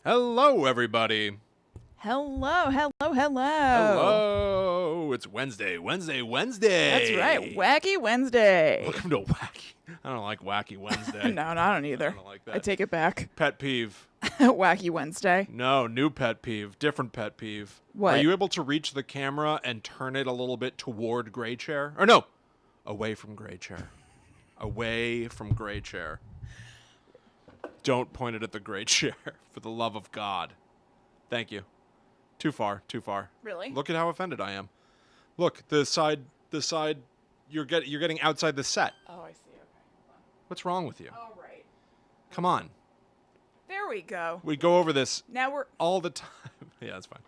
Hello, everybody. Hello, hello, hello. Hello. It's Wednesday. That's right. Wacky Wednesday. Welcome to Wacky. I don't like Wacky Wednesday. No, I don't either. I don't like that. I take it back. Pet peeve. Wacky Wednesday. No, new pet peeve. Different pet peeve. What? Are you able to reach the camera and turn it a little bit toward gray chair? Or no, away from gray chair. Away from gray chair. Don't point it at the gray chair, for the love of God. Thank you. Too far. Really? Look at how offended I am. Look, the side. You're getting outside the set. Oh, I see. Okay. Hold on. What's wrong with you? All right. Come on. There we go. We go over this Now we're... all the time. Yeah, that's fine.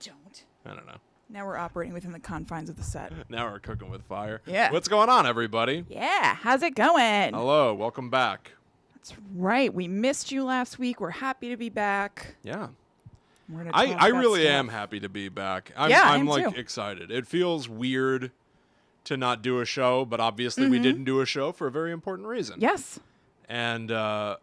Don't. I don't know. Now we're operating within the confines of the set. Now we're cooking with fire. Yeah. What's going on, everybody? Yeah. How's it going? Hello. Welcome back. That's right. We missed you last week. We're happy to be back. Yeah. We're gonna I talk about really stuff. am happy to be back. I'm I am like too. excited. It feels weird to not do a show, but obviously we didn't do a show for a very important reason. Yes. And Now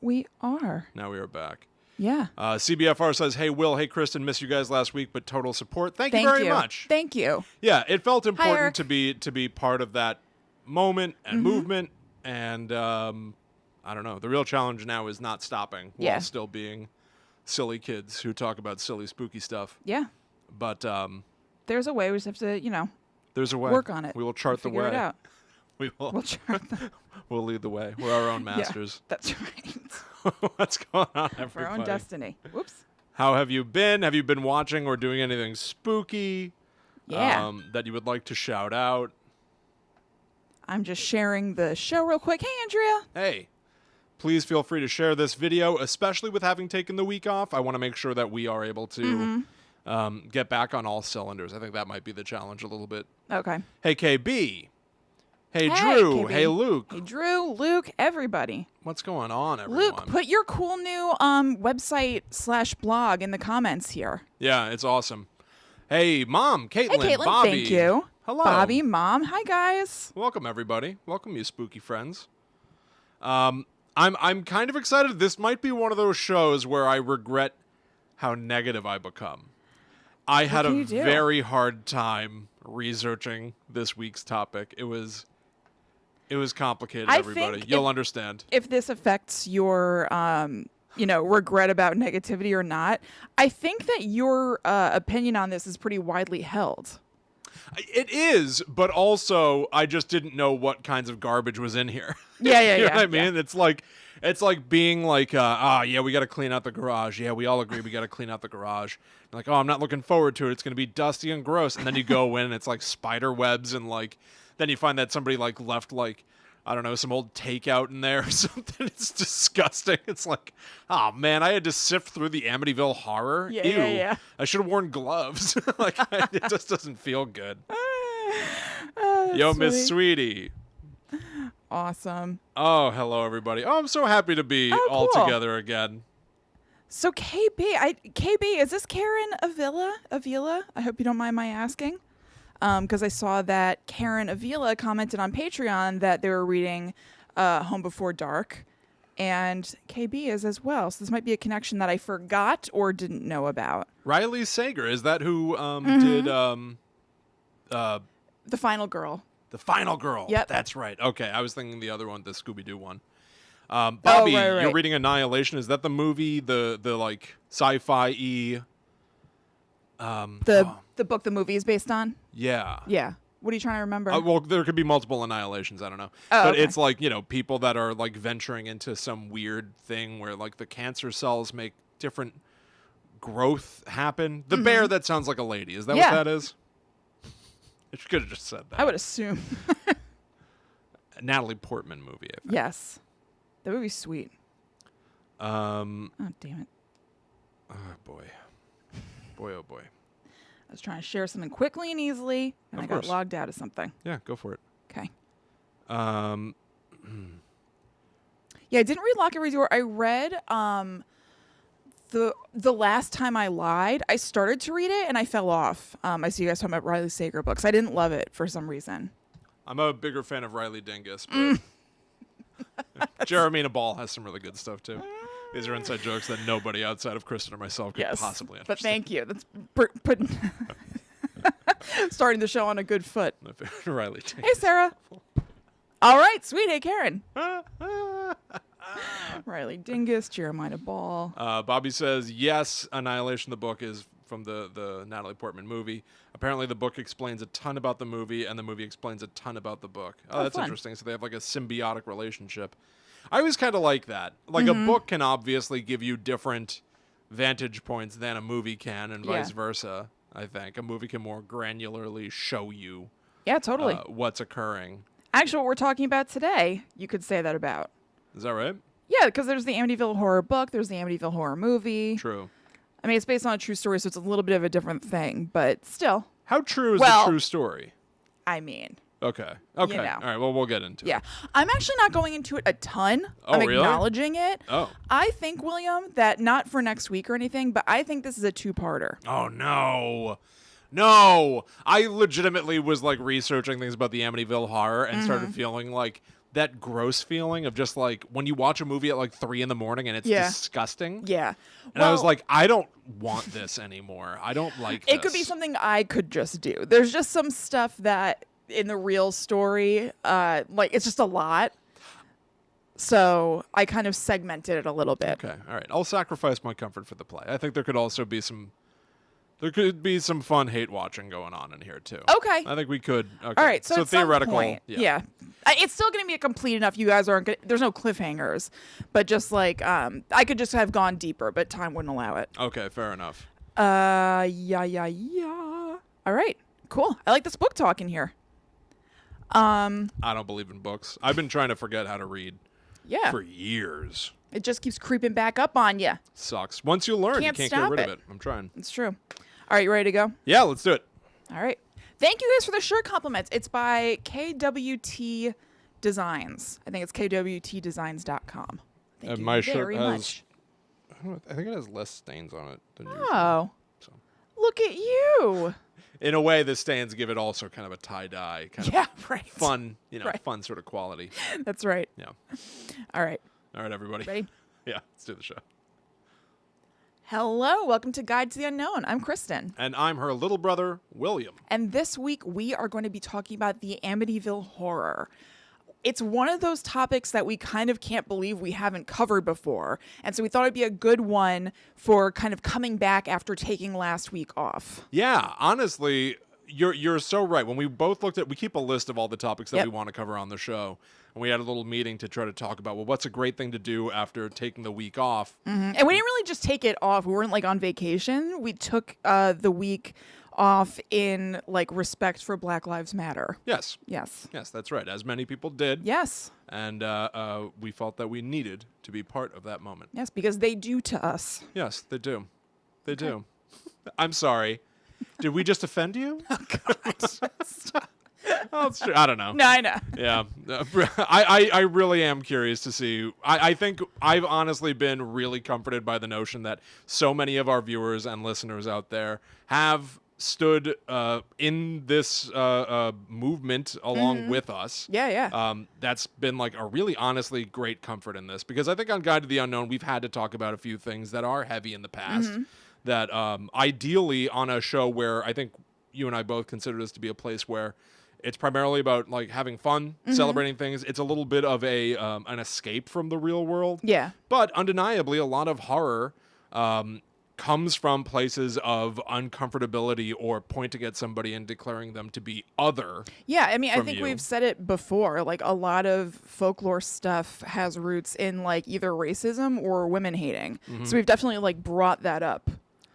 we are. now we are back. Yeah. CBFR says, "Hey Will, hey Kristen, missed you guys last week, but total support. Thank you very much. Thank you. Yeah, it felt important Eric. to be part of that moment and movement, and I don't know. The real challenge now is not stopping Yeah. while still being silly kids who talk about silly, spooky stuff. Yeah. But There's a way. We just have to, there's a way. work on it. We will chart the figure way. it out. We will. We'll chart the... We'll lead the way. We're our own masters. Yeah, that's right. What's going on, everybody? For our own destiny. Whoops. How have you been? Have you been watching or doing anything spooky? Yeah. That you would like to shout out? I'm just sharing the show real quick. Hey, Andrea. Hey, please feel free to share this video, especially with having taken the week off. I want to make sure that we are able to get back on all cylinders. I think that might be the challenge a little bit. Okay. Hey, KB. Hey, Hey, Drew. KB. Hey, Luke. Hey, Drew, Luke, everybody. What's going on, everyone? Luke, put your cool new website/blog in the comments here. Yeah, it's awesome. Hey, Mom, Caitlin, Hey, Caitlin. Bobby. Thank you. Hello. Bobby, Mom. Hi, guys. Welcome, everybody. Welcome, you spooky friends. I'm kind of excited. This might be one of those shows where I regret how negative I become. I had a can you do? very hard time researching this week's topic. It was complicated, I everybody. think You'll understand. If this affects your, regret about negativity or not, I think that your opinion on this is pretty widely held. It is, but also I just didn't know what kinds of garbage was in here. Yeah, You know what I yeah. mean? It's like being like, we got to clean out the garage. Yeah, we all agree we got to clean out the garage. You're like, oh, I'm not looking forward to it. It's going to be dusty and gross. And then you go in and it's like spider webs and like, then you find that somebody like left like, I don't know, some old takeout in there or something. It's disgusting. It's like, oh man, I had to sift through the Amityville Horror. Yeah, Ew. yeah. I should have worn gloves. Like, it just doesn't feel good. Oh, Yo, that's Miss sweet. Sweetie. Awesome. Oh, hello, everybody. Oh, I'm so happy to be all cool. together again. So KB, is this Karen Avila? I hope you don't mind my asking. Because I saw that Karen Avila commented on Patreon that they were reading Home Before Dark, and KB is as well. So this might be a connection that I forgot or didn't know about. Riley Sager, is that who did The Final Girl. The Final Girl? Yep. That's right. Okay, I was thinking the other one, the Scooby-Doo one. Bobby, right. you're reading Annihilation. Is that the movie, the like sci-fi-y? The book the movie is based on? Yeah. Yeah. What are you trying to remember? Well, there could be multiple annihilations. I don't know. Oh, but okay. it's like, people that are like venturing into some weird thing where like the cancer cells make different growth happen. The bear that sounds like a lady. Is that Yeah. what that is? I could have just said that. I would assume. A Natalie Portman movie, I think. Yes. That would be sweet. Oh, Oh, damn it. boy. Boy, oh, boy. I was trying to share something quickly and easily, and Of I got course. logged out of something. Yeah, go for it. Okay. Hmm. Yeah, I didn't read Lock Every Door. I read the last time I lied. I started to read it and I fell off. I see you guys talking about Riley Sager books. I didn't love it for some reason. I'm a bigger fan of Riley Dingus, but Jeremy Ball has some really good stuff too. These are inside jokes that nobody outside of Kristen or myself could possibly understand. But thank you. That's putting starting the show on a good foot. Riley. Hey, Sarah. All right, sweet. Hey, Karen. Riley Dingus, Jeremiah Ball. Bobby says, yes, Annihilation, the book, is from the Natalie Portman movie. Apparently, the book explains a ton about the movie, and the movie explains a ton about the book. Oh, that's fun. interesting. So they have like a symbiotic relationship. I always kind of like that. Like a book can obviously give you different vantage points than a movie can, and vice versa. I think a movie can more granularly show you totally what's occurring. Actually, what we're talking about today, you could say that about. Is that right? Yeah, because there's the Amityville Horror book, there's the Amityville Horror movie. True. I mean, it's based on a true story, so it's a little bit of a different thing, but still. How true is the true story? I mean. Okay. You know. All right, well, we'll get into it. Yeah. I'm actually not going into it a ton. Oh, I'm really? acknowledging it. Oh. I think, William, that not for next week or anything, but I think this is a two-parter. Oh, no. No. I legitimately was, like, researching things about the Amityville Horror and started feeling, like, that gross feeling of just, like, when you watch a movie at, like, 3 in the morning and it's disgusting. Yeah. And I was like, I don't want this anymore. I don't like this. It could be something I could just do. There's just some stuff that in the real story, like, it's just a lot. So I kind of segmented it a little bit. Okay. All right. I'll sacrifice my comfort for the play. I think there could also be some... There could be some fun hate watching going on in here too. Okay. I think we could. Okay. All right. So at theoretical. Some point, yeah. It's still going to be a complete enough. You guys aren't. There's no cliffhangers, but just like I could just have gone deeper, but time wouldn't allow it. Okay. Fair enough. Yeah. All right. Cool. I like this book talk in here. I don't believe in books. I've been trying to forget how to read. Yeah. For years. It just keeps creeping back up on you. Sucks. Once you learn, Can't you can't stop get rid it. of it. I'm trying. It's true. All right, you ready to go? Yeah, let's do it. All right. Thank you guys for the shirt compliments. It's by KWT Designs. I think it's kwtdesigns.com. Thank you my very shirt has, much. I think it has less stains on it than usual. Oh. So. Look at you. In a way, the stains give it also kind of a tie-dye, kind of right. fun, Right. fun sort of quality. That's right. Yeah. All right. All right, everybody. Ready? Yeah, let's do the show. Hello. Welcome to Guide to the Unknown. I'm Kristen. And I'm her little brother, William. And this week, we are going to be talking about the Amityville Horror. It's one of those topics that we kind of can't believe we haven't covered before. And so we thought it'd be a good one for kind of coming back after taking last week off. Yeah, honestly, you're so right. When we both looked at, we keep a list of all the topics that Yep. we want to cover on the show. And we had a little meeting to try to talk about, well, what's a great thing to do after taking the week off? Mm-hmm. And we didn't really just take it off. We weren't like on vacation. We took the week off in like respect for Black Lives Matter. Yes. Yes. Yes, that's right. As many people did. Yes. And we felt that we needed to be part of that moment. Yes, because they do to us. Yes, they do. They do. I'm sorry. Did we just offend you? Oh, God. Oh, it's true. I don't know. No, I know. Yeah. I really am curious to see. I think I've honestly been really comforted by the notion that so many of our viewers and listeners out there have stood in this movement along with us. Yeah. That's been like a really honestly great comfort in this, because I think on Guide to the Unknown, we've had to talk about a few things that are heavy in the past that ideally on a show where I think you and I both consider this to be a place where it's primarily about like having fun, celebrating things. It's a little bit of a an escape from the real world. Yeah. But undeniably, a lot of horror comes from places of uncomfortability or pointing at somebody and declaring them to be other. Yeah, I mean, I from think you. we've said it before. Like, a lot of folklore stuff has roots in, like, either racism or women hating. So we've definitely, like, brought that up,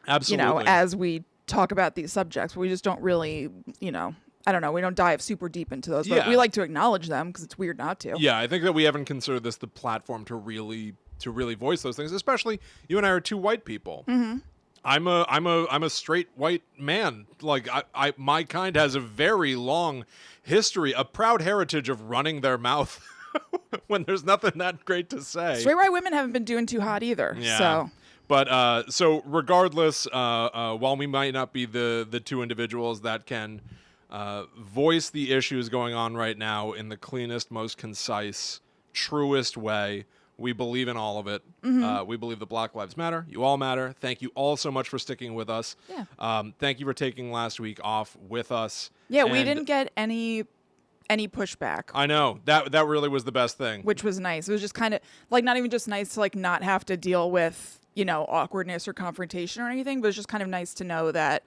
Absolutely. you know, as we talk about these subjects. We just don't really, you know, I don't know, we don't dive super deep into those. But Yeah. we like to acknowledge them because it's weird not to. Yeah, I think that we haven't considered this the platform to really voice those things. Especially you and I are two white people. I'm a straight white man. Like I my kind has a very long history, a proud heritage of running their mouth when there's nothing that great to say. Straight white women haven't been doing too hot either. Yeah. So. But so regardless, while we might not be the two individuals that can voice the issues going on right now in the cleanest, most concise, truest way. We believe in all of it. We believe that Black Lives Matter. You all matter. Thank you all so much for sticking with us. Yeah. Thank you for taking last week off with us. Yeah, we didn't get any pushback. I know. That really was the best thing. Which was nice. It was just kind of like not even just nice to like not have to deal with, awkwardness or confrontation or anything, but it's just kind of nice to know that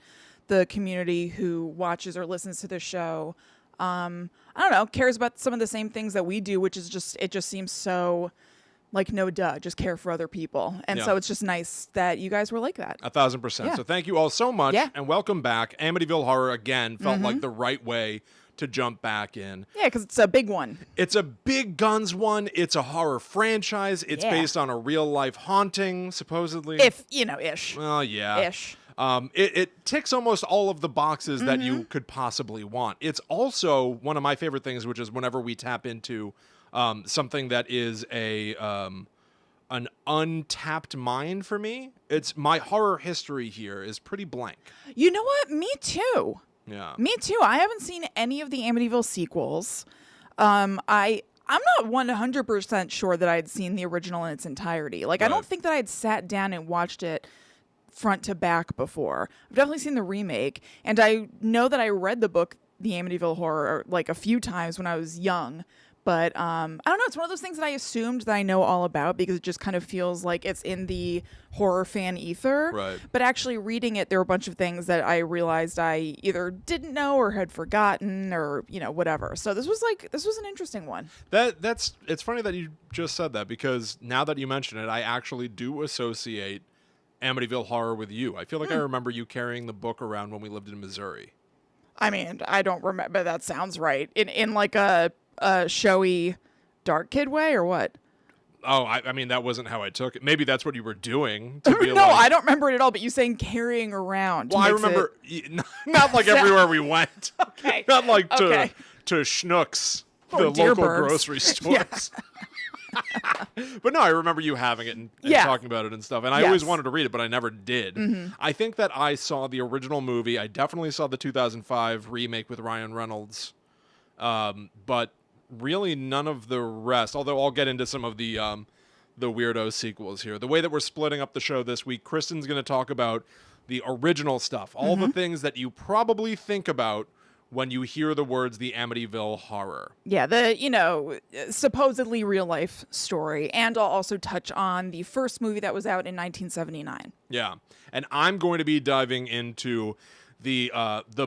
the community who watches or listens to the show, I don't know, cares about some of the same things that we do, which is it just seems so like no duh, just care for other people. And so it's just nice that you guys were like that. 1,000%. Yeah. So thank you all so much and welcome back. Amityville Horror again felt like the right way to jump back in. Yeah, because it's a big one. It's a big guns one. It's a horror franchise. It's based on a real life haunting, supposedly. If, ish. Well, yeah. Ish. It ticks almost all of the boxes that you could possibly want. It's also one of my favorite things, which is whenever we tap into something that is an untapped mind for me. It's my horror history here is pretty blank. You know what? Me too. Yeah. Me too. I haven't seen any of the Amityville sequels. I'm not 100% sure that I'd seen the original in its entirety. Like, I don't think that I'd sat down and watched it front to back before. I've definitely seen the remake, and I know that I read the book, The Amityville Horror, like a few times when I was young. But I don't know. It's one of those things that I assumed that I know all about because it just kind of feels like it's in the horror fan ether. Right. But actually reading it, there were a bunch of things that I realized I either didn't know or had forgotten or, whatever. So this was an interesting one. It's funny that you just said that because now that you mention it, I actually do associate Amityville Horror with you. I feel like I remember you carrying the book around when we lived in Missouri. I mean, I don't remember. That sounds right. In like a showy dark kid way or what? Oh, I mean, that wasn't how I took it. Maybe that's what you were doing. To be No, I don't remember it at all, but you saying carrying around. Well, I remember, not like everywhere we went. Okay. Not like to Schnucks, the local grocery stores. But no, I remember you having it and talking about it and stuff. And I always wanted to read it, but I never did. I think that I saw the original movie. I definitely saw the 2005 remake with Ryan Reynolds. But really none of the rest, although I'll get into some of the weirdo sequels here. The way that we're splitting up the show this week, Kristen's going to talk about the original stuff, all the things that you probably think about when you hear the words the Amityville Horror. Yeah, the, supposedly real life story. And I'll also touch on the first movie that was out in 1979. Yeah. And I'm going to be diving into the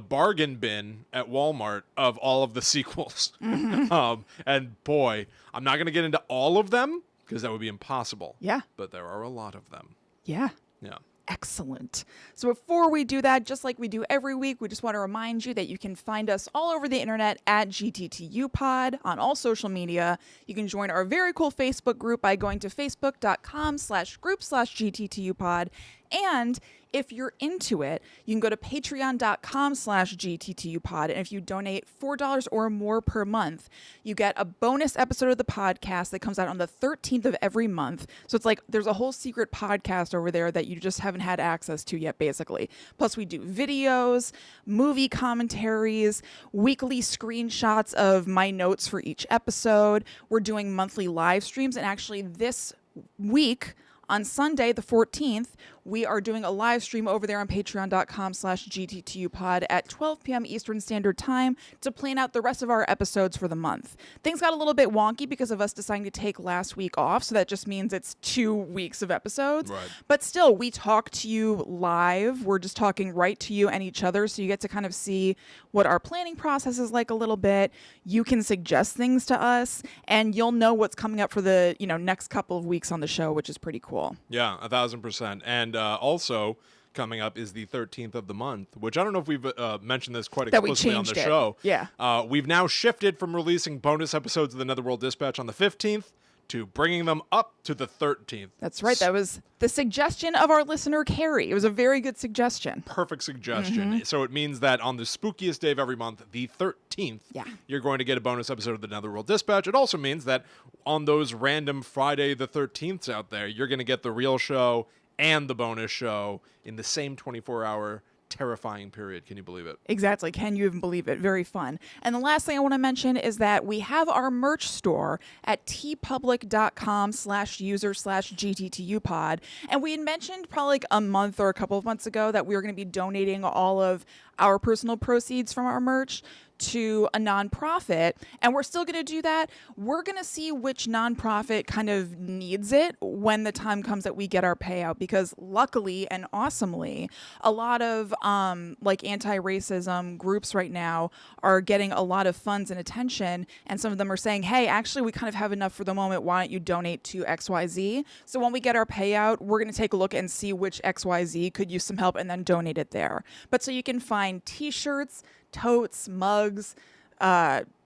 bargain bin at Walmart of all of the sequels. And boy, I'm not going to get into all of them because that would be impossible. Yeah. But there are a lot of them. Yeah. Yeah. Excellent. So before we do that, just like we do every week, we just want to remind you that you can find us all over the internet at GTTU Pod on all social media. You can join our very cool Facebook group by going to facebook.com/group/GTTU Pod. And if you're into it, you can go to patreon.com/GTTUpod. And if you donate $4 or more per month, you get a bonus episode of the podcast that comes out on the 13th of every month. So it's like there's a whole secret podcast over there that you just haven't had access to yet, basically. Plus, we do videos, movie commentaries, weekly screenshots of my notes for each episode. We're doing monthly live streams. And actually, this week, on Sunday, the 14th, we are doing a live stream over there on patreon.com/GTTUpod at 12 p.m. Eastern Standard Time to plan out the rest of our episodes for the month. Things got a little bit wonky because of us deciding to take last week off, so that just means it's 2 weeks of episodes. Right. But still, we talk to you live. We're just talking right to you and each other, so you get to kind of see what our planning process is like a little bit. You can suggest things to us, and you'll know what's coming up for the next couple of weeks on the show, which is pretty cool. Yeah, 1,000%. And also coming up is the 13th of the month, which I don't know if we've mentioned this quite explicitly on the show. Yeah. We've now shifted from releasing bonus episodes of the Netherworld Dispatch on the 15th to bringing them up to the 13th. That's right. That was the suggestion of our listener, Carrie. It was a very good suggestion. Perfect suggestion. So it means that on the spookiest day of every month, the 13th, you're going to get a bonus episode of the Netherworld Dispatch. It also means that on those random Friday the 13ths out there, you're going to get the real show and the bonus show in the same 24-hour terrifying period. Can you believe it? Exactly. Can you even believe it? Very fun. And the last thing I want to mention is that we have our merch store at tpublic.com/user/GTTUpod. And we had mentioned probably like a month or a couple of months ago that we were going to be donating all of our personal proceeds from our merch to a nonprofit, and we're still going to do that. We're going to see which nonprofit kind of needs it when the time comes that we get our payout, because luckily and awesomely, a lot of like anti-racism groups right now are getting a lot of funds and attention, and some of them are saying, hey, actually we kind of have enough for the moment, why don't you donate to XYZ? So when we get our payout, we're going to take a look and see which XYZ could use some help and then donate it there. But so you can find t-shirts, totes, mugs,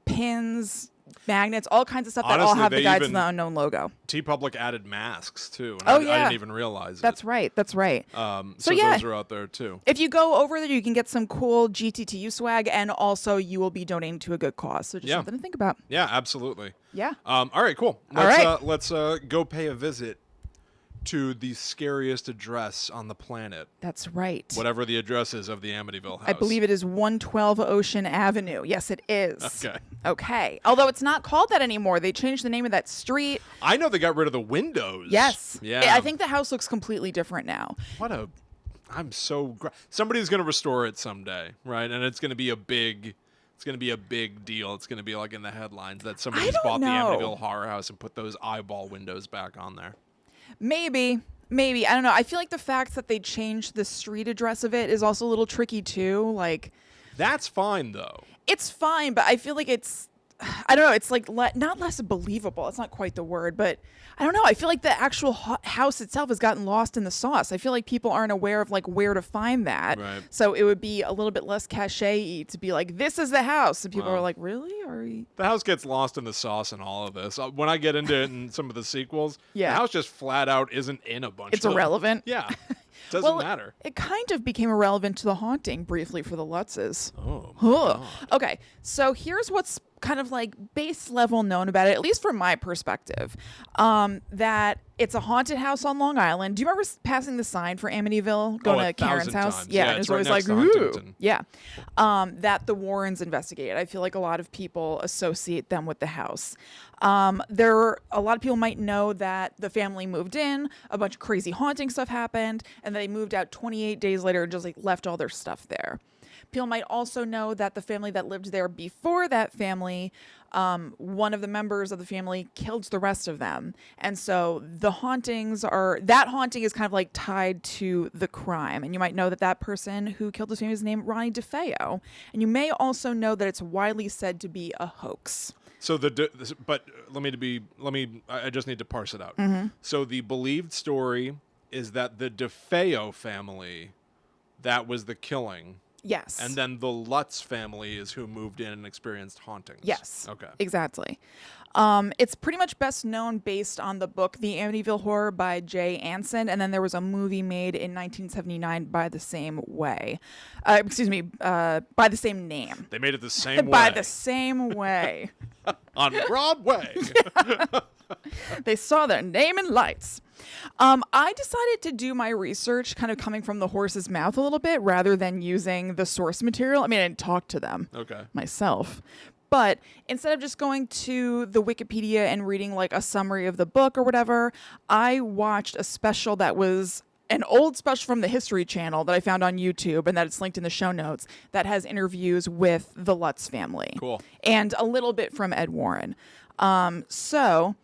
pins, magnets, all kinds of stuff. Honestly, that all have they the Guides to even- the Unknown logo. TeePublic added masks too, and Oh, I yeah. didn't even realize it. That's right. That's right. So yeah. those are out there too. If you go over there, you can get some cool GTTU swag, and also you will be donating to a good cause. So just Yeah. something to think about. Yeah, absolutely. Yeah. All right, cool. All right. Let's go pay a visit to the scariest address on the planet, That's right. whatever the address is of the Amityville house. I believe it is 112 Ocean Avenue. Yes, it is. Okay. Okay. Although it's not called that anymore. They changed the name of that street. I know they got rid of the windows. Yes. Yeah. I think the house looks completely different now. I'm so somebody's gonna restore it someday, right? And it's gonna be a big. It's going to be a big deal. It's going to be like in the headlines that somebody's don't bought the know. Amityville Horror house and put those eyeball windows back on there. Maybe. I don't know. I feel like the fact that they changed the street address of it is also a little tricky too. Like, That's fine though. it's fine, but I feel like it's, I don't know. It's like not less believable. It's not quite the word, but I don't know. I feel like the actual house itself has gotten lost in the sauce. I feel like people aren't aware of like where to find that. Right. So it would be a little bit less cachet-y to be like, this is the house. And people Wow. are like, really? Are we? The house gets lost in the sauce in all of this. When I get into it in some of the sequels, Yeah. the house just flat out isn't in a bunch It's of them. irrelevant. Yeah. Doesn't Well, matter. It kind of became irrelevant to The Haunting briefly for the Lutzes. Oh. Ugh. Okay, so here's what's kind of like base level known about it, at least from my perspective, that it's a haunted house on Long Island. Do you remember passing the sign for Amityville, going to Karen's 1,000 house? times. Yeah, Yeah, and it it's was right always next like, to ooh. Huntington. Yeah. That the Warrens investigated. I feel like a lot of people associate them with the house. A lot of people might know that the family moved in, a bunch of crazy haunting stuff happened, and they moved out 28 days later and just like left all their stuff there. People might also know that the family that lived there before that family, one of the members of the family killed the rest of them. And so that haunting is kind of like tied to the crime. And you might know that person who killed his family is named Ronnie DeFeo. And you may also know that it's widely said to be a hoax. So but I just need to parse it out. Mm-hmm. So the believed story is that the DeFeo family, that was the killing. Yes. And then the Lutz family is who moved in and experienced hauntings. Yes. Okay. Exactly. It's pretty much best known based on the book The Amityville Horror by Jay Anson, and then there was a movie made in 1979 by the same way. By the same name. They made it the same way. By the same way. On Broadway. They saw their name in lights. I decided to do my research kind of coming from the horse's mouth a little bit rather than using the source material. I mean, I didn't talk to them myself. But instead of just going to the Wikipedia and reading like a summary of the book or whatever, I watched a special that was an old special from the History Channel that I found on YouTube, and that it's linked in the show notes, that has interviews with the Lutz family. Cool. And a little bit from Ed Warren. So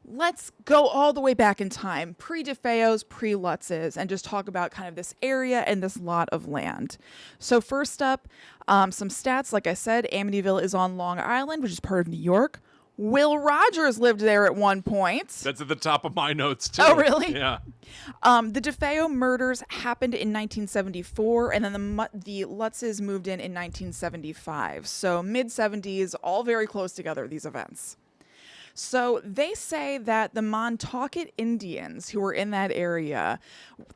let's go all the way back in time, pre-DeFeo's, pre-Lutz's, and just talk about kind of this area and this lot of land. So first up, some stats. Like I said, Amityville is on Long Island, which is part of New York. Will Rogers lived there at one point. That's at the top of my notes, too. Oh, really? Yeah. The DeFeo murders happened in 1974, and then the Lutzes moved in 1975. So mid-70s, all very close together, these events. So they say that the Montaukett Indians who were in that area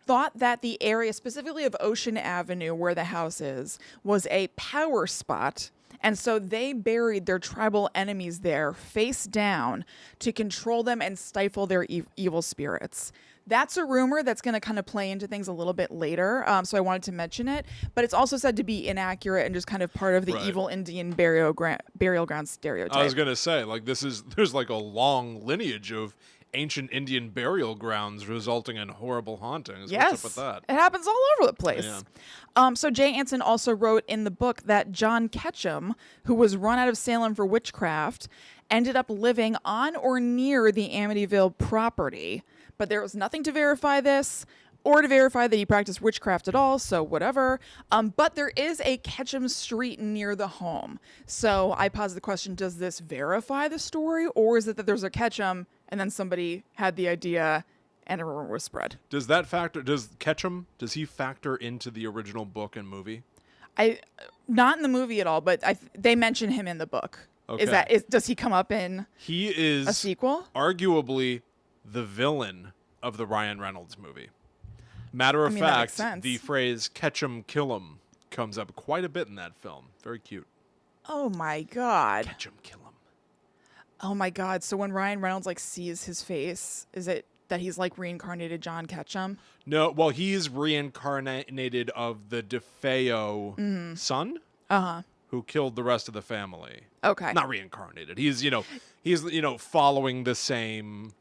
thought that the area, specifically of Ocean Avenue, where the house is, was a power spot, And so they buried their tribal enemies there face down to control them and stifle their evil spirits. That's a rumor that's going to kind of play into things a little bit later. So I wanted to mention it. But it's also said to be inaccurate and just kind of part of the evil Indian burial ground stereotype. I was going to say, like, there's like a long lineage of ancient Indian burial grounds resulting in horrible hauntings. Yes, what's up with that? It happens all over the place. Yeah. So Jay Anson also wrote in the book that John Ketchum, who was run out of Salem for witchcraft, ended up living on or near the Amityville property. But there was nothing to verify this or to verify that he practiced witchcraft at all, so whatever. But there is a Ketchum Street near the home. So I pose the question, does this verify the story, or is it that there's a Ketchum and then somebody had the idea and a rumor was spread? Does Ketchum, does he factor into the original book and movie? Not in the movie at all, but they mention him in the book. Okay. Does he come up in He is a sequel? Arguably the villain of the Ryan Reynolds movie. Matter of fact, the phrase "Ketchum kill 'em" comes up quite a bit in that film. Very cute. Oh my god. Ketchum kill 'em. Oh my god. So when Ryan Reynolds like sees his face, is it that he's like reincarnated John Ketchum? No, well, he's reincarnated of the DeFeo son. Uh-huh. Who killed the rest of the family. Okay. Not reincarnated. He's following the same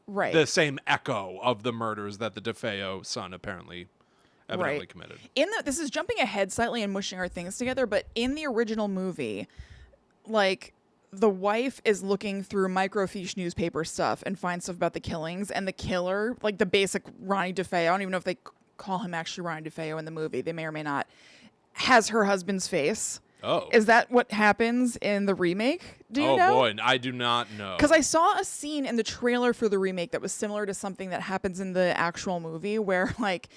echo of the murders that the DeFeo son evidently committed. This is jumping ahead slightly and mushing our things together, but in the original movie, like the wife is looking through microfiche newspaper stuff and finds stuff about the killings, and the killer, like the basic Ronnie DeFeo, I don't even know if they call him actually Ronnie DeFeo in the movie, they may or may not, has her husband's face. Oh. Is that what happens in the remake? Do you know? Oh, boy. I do not know. Because I saw a scene in the trailer for the remake that was similar to something that happens in the actual movie where, like,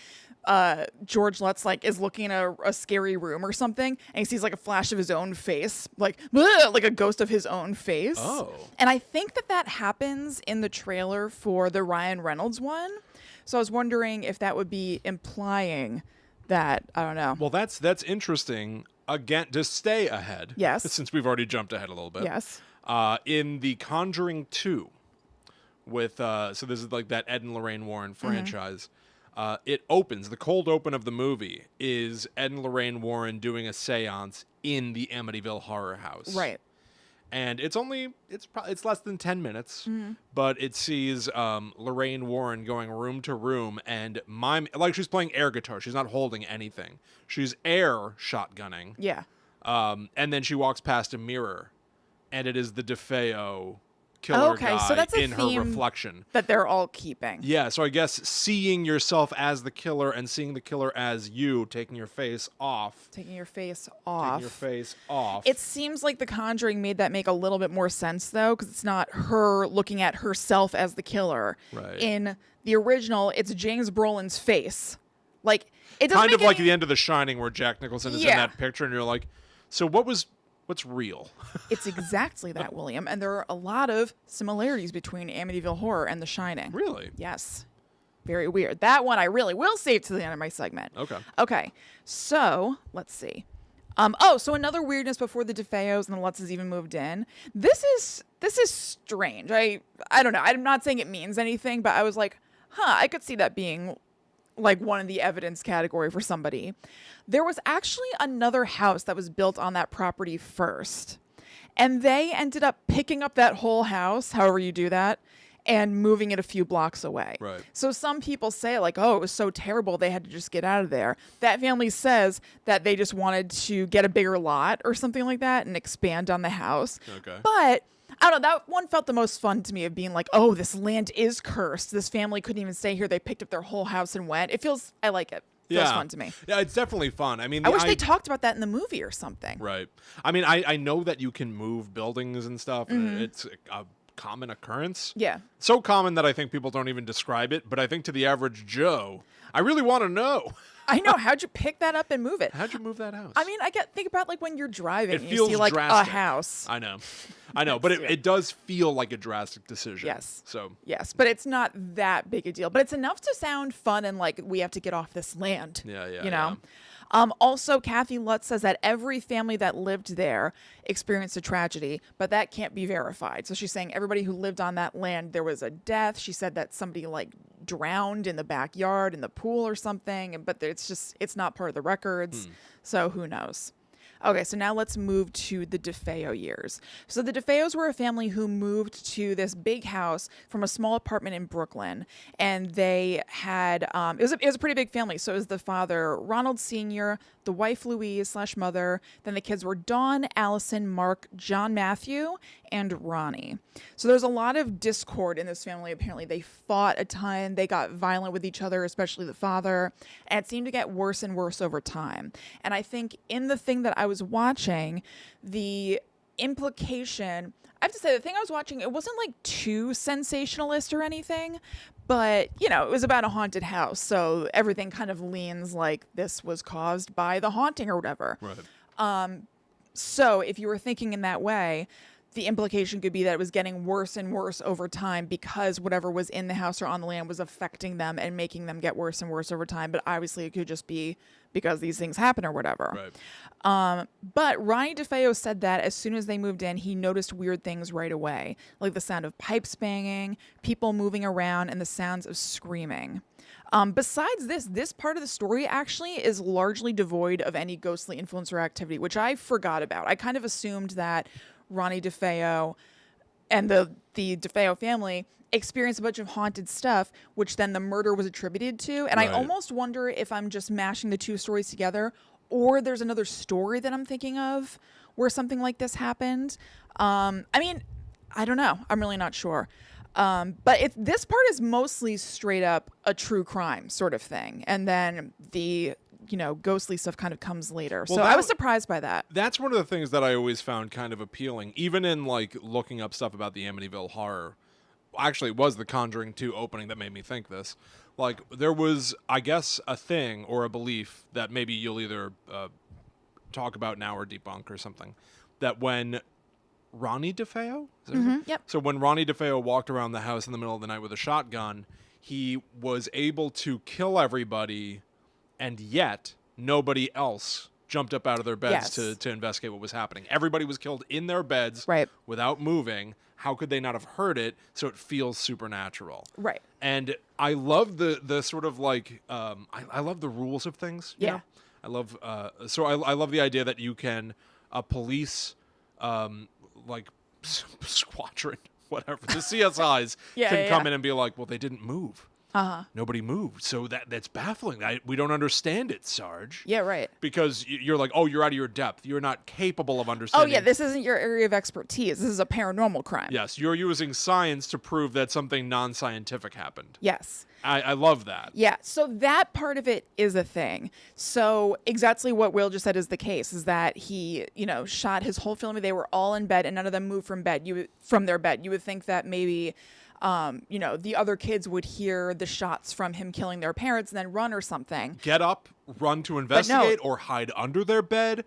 George Lutz, like, is looking in a scary room or something, and he sees, like, a flash of his own face, like a ghost of his own face. Oh. And I think that happens in the trailer for the Ryan Reynolds one. So I was wondering if that would be implying that, I don't know. Well, that's interesting. Again, to stay ahead. Yes. Since we've already jumped ahead a little bit. Yes. In The Conjuring 2, with so this is like that Ed and Lorraine Warren franchise. It opens, the cold open of the movie is Ed and Lorraine Warren doing a seance in the Amityville Horror House. Right. And it's less than 10 minutes, but it sees Lorraine Warren going room to room and like she's playing air guitar. She's not holding anything. She's air shotgunning. Yeah. And then she walks past a mirror, and it is the DeFeo killer guy so that's a in her theme reflection. That they're all keeping. Yeah, so I guess seeing yourself as the killer and seeing the killer as you, taking your face off. Taking your face off. It seems like The Conjuring made that make a little bit more sense, though, because it's not her looking at herself as the killer. Right. In the original, it's James Brolin's face. Like, it doesn't kind of make like the end of The Shining where Jack Nicholson is in that picture, and you're like, so what's real? It's exactly that, William. And there are a lot of similarities between Amityville Horror and The Shining. Really? Yes. Very weird. That one I really will save to the end of my segment. Okay. So, let's see. So another weirdness before the DeFeos and the Lutzes even moved in. This is strange. I don't know. I'm not saying it means anything, but I was like, I could see that being like one of the evidence category for somebody. There was actually another house that was built on that property first. And they ended up picking up that whole house, however you do that, and moving it a few blocks away. Right. So some people say, like, oh, it was so terrible they had to just get out of there. That family says that they just wanted to get a bigger lot or something like that and expand on the house. Okay. But I don't know, that one felt the most fun to me, of being like, oh, this land is cursed. This family couldn't even stay here. They picked up their whole house and went. I like it. It feels fun to me. Yeah, it's definitely fun. I mean, I wish they talked about that in the movie or something. Right. I mean, I know that you can move buildings and stuff. And it's a common occurrence. Yeah. So common that I think people don't even describe it. But I think to the average Joe, I really want to know. I know. How'd you pick that up and move it? How'd you move that house? I mean, think about like when you're driving, It you feels see like drastic. a house. I know, but it does feel like a drastic decision. Yes. So Yes, but it's not that big a deal. But it's enough to sound fun and like we have to get off this land. Yeah, You know. Also, Kathy Lutz says that every family that lived there experienced a tragedy, but that can't be verified. So she's saying everybody who lived on that land, there was a death. She said that somebody like drowned in the backyard in the pool or something, but it's not part of the records. So who knows? Okay, so now let's move to the DeFeo years. So the DeFeos were a family who moved to this big house from a small apartment in Brooklyn, and they had it was a pretty big family. So it was the father Ronald Sr., the wife Louise/mother, then the kids were Dawn, Allison, Mark, John Matthew, and Ronnie. So there's a lot of discord in this family. Apparently they fought a ton. They got violent with each other, especially the father, and it seemed to get worse and worse over time. And I think in the thing that I was watching, the implication, I have to say, the thing I was watching, it wasn't like too sensationalist or anything, but it was about a haunted house, so everything kind of leans like this was caused by the haunting or whatever. right. So if you were thinking in that way, the implication could be that it was getting worse and worse over time because whatever was in the house or on the land was affecting them and making them get worse and worse over time. But obviously it could just be because these things happen or whatever. Right. But Ronnie DeFeo said that as soon as they moved in, he noticed weird things right away, like the sound of pipes banging, people moving around, and the sounds of screaming. Besides this part of the story actually is largely devoid of any ghostly influence or activity, which I forgot about. I kind of assumed that Ronnie DeFeo and the DeFeo family experienced a bunch of haunted stuff, which then the murder was attributed to. And Right. I almost wonder if I'm just mashing the two stories together, or there's another story that I'm thinking of where something like this happened. I mean, I don't know. I'm really not sure. But this part is mostly straight up a true crime sort of thing. And then the ghostly stuff kind of comes later. Well, so I was surprised by that. That's one of the things that I always found kind of appealing, even in like looking up stuff about the Amityville Horror. Actually, it was the Conjuring 2 opening that made me think this. Like, there was, I guess, a thing or a belief that maybe you'll either talk about now or debunk or something, that when Ronnie DeFeo? Yep. So when Ronnie DeFeo walked around the house in the middle of the night with a shotgun, he was able to kill everybody, and yet nobody else jumped up out of their beds Yes. to investigate what was happening. Everybody was killed in their beds Right. without moving. How could they not have heard it? So it feels supernatural. Right. And I love the sort of like I love the rules of things. you Yeah. know? I love I love the idea that you can a police like squadron, whatever, the CSIs can come in and be like, well, they didn't move. Nobody moved. So that's baffling. We don't understand it, Sarge. Yeah, right. Because you're like, oh, you're out of your depth. You're not capable of Oh, understanding. yeah, this isn't your area of expertise. This is a paranormal crime. Yes, you're using science to prove that something non-scientific happened. Yes. I love that. Yeah, so that part of it is a thing. So exactly what Will just said is the case, is that he, shot his whole family. They were all in bed and none of them moved from their bed. You would think that maybe the other kids would hear the shots from him killing their parents and then run or something. Get up, run to investigate, or hide under their bed,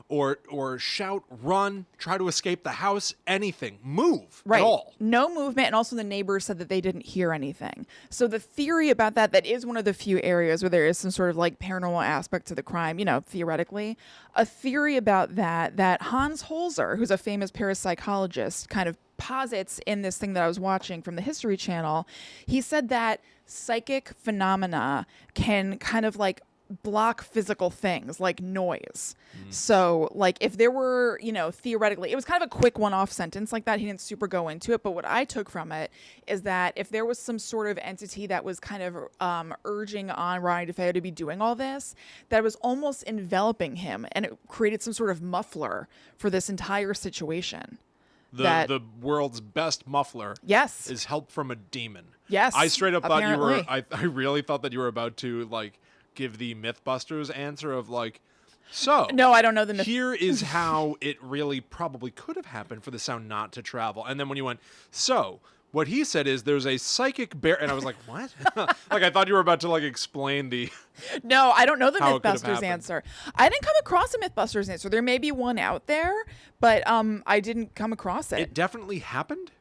or shout, run, try to escape the house, anything. Move Right. at all. No movement. And also the neighbors said that they didn't hear anything. So the theory about that is one of the few areas where there is some sort of like paranormal aspect to the crime, theoretically. A theory about that Hans Holzer, who's a famous parapsychologist, kind of posits in this thing that I was watching from the History Channel. He said that psychic phenomena can kind of like block physical things like noise. So like if there were, theoretically, it was kind of a quick one-off sentence like that. He didn't super go into it. But what I took from it is that if there was some sort of entity that was kind of urging on Ronnie DeFeo to be doing all this, that was almost enveloping him, and it created some sort of muffler for this entire situation. The world's best muffler Yes. is help from a demon. Yes, I straight up thought you were, apparently. I really thought that you were about to like give the Mythbusters answer of like, so No, I don't know the myth. here is how it really probably could have happened for the sound not to travel. And then when you went, so What he said is there's a psychic bear, and I was like, what? Like, I thought you were about to, like, explain the... No, I don't know the How it could have Mythbusters happened. answer. I didn't come across a Mythbusters answer. There may be one out there, but I didn't come across it. It definitely happened?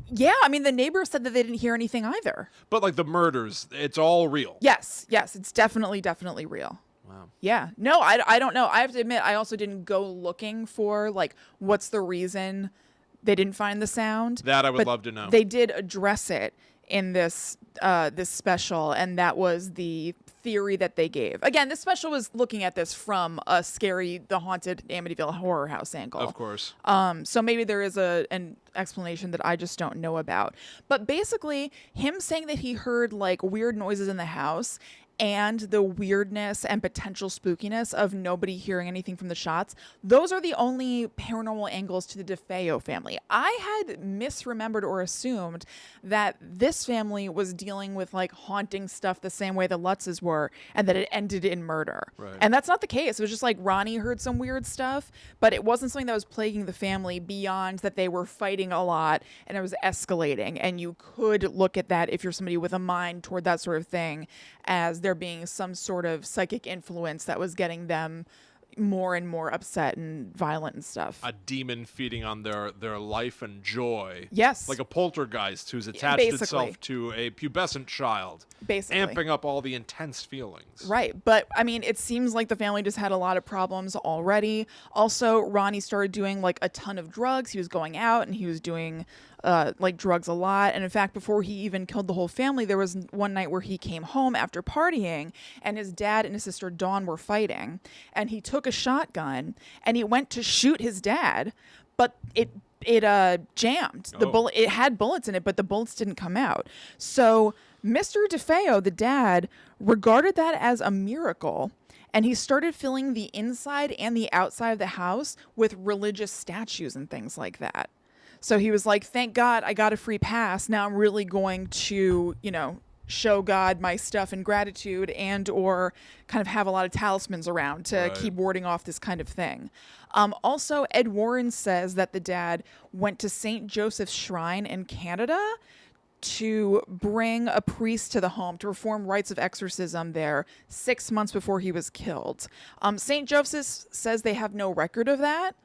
Yeah, I mean, the neighbors said that they didn't hear anything either. But, like, the murders, it's all real. Yes, it's definitely real. Wow. Yeah. No, I don't know. I have to admit, I also didn't go looking for, like, what's the reason they didn't find the sound. That I would But love to know. They did address it in this this special, and that was the theory that they gave. Again, this special was looking at this from a the haunted Amityville Horror House angle. Of course. So maybe there is an explanation that I just don't know about. But basically, him saying that he heard like weird noises in the house and the weirdness and potential spookiness of nobody hearing anything from the shots, those are the only paranormal angles to the DeFeo family. I had misremembered or assumed that this family was dealing with like haunting stuff the same way the Lutzes were, and that it ended in murder. Right. And that's not the case. It was just like Ronnie heard some weird stuff, but it wasn't something that was plaguing the family beyond that they were fighting a lot and it was escalating. And you could look at that, if you're somebody with a mind toward that sort of thing, as there being some sort of psychic influence that was getting them more and more upset and violent and stuff. A demon feeding on their life and joy. Yes. Like a poltergeist who's attached basically. itself to a pubescent child. Basically. Amping up all the intense feelings. Right. But I mean, it seems like the family just had a lot of problems already. Also, Ronnie started doing like a ton of drugs. He was going out and he was doing like drugs a lot. And in fact, before he even killed the whole family, there was one night where he came home after partying and his dad and his sister Dawn were fighting, and he took a shotgun and he went to shoot his dad, but it jammed. The bullet, it had bullets in it, but the bullets didn't come out. So Mr. DeFeo, the dad, regarded that as a miracle, and he started filling the inside and the outside of the house with religious statues and things like that. So he was like, thank God I got a free pass. Now I'm really going to, show God my stuff in gratitude, and or kind of have a lot of talismans around to keep warding off this kind of thing. Also, Ed Warren says that the dad went to St. Joseph's Shrine in Canada to bring a priest to the home to perform rites of exorcism there 6 months before he was killed. St. Joseph's says they have no record of that.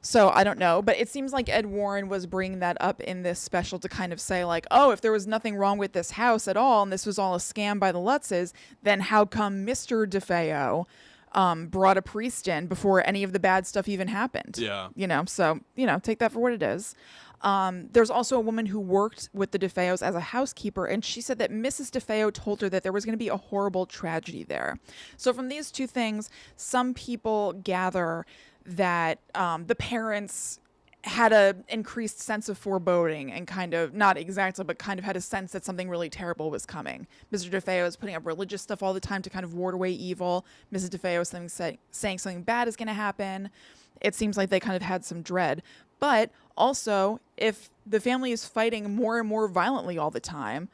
So I don't know, but it seems like Ed Warren was bringing that up in this special to kind of say like, oh, if there was nothing wrong with this house at all and this was all a scam by the Lutzes, then how come Mr. DeFeo brought a priest in before any of the bad stuff even happened? Yeah. So, take that for what it is. There's also a woman who worked with the DeFeos as a housekeeper, and she said that Mrs. DeFeo told her that there was going to be a horrible tragedy there. So from these two things, some people gather that the parents had a increased sense of foreboding and kind of, not exactly, but kind of had a sense that something really terrible was coming. Mr. DeFeo is putting up religious stuff all the time to kind of ward away evil. Mrs. DeFeo is saying something bad is going to happen. It seems like they kind of had some dread. But also, if the family is fighting more and more violently all the time,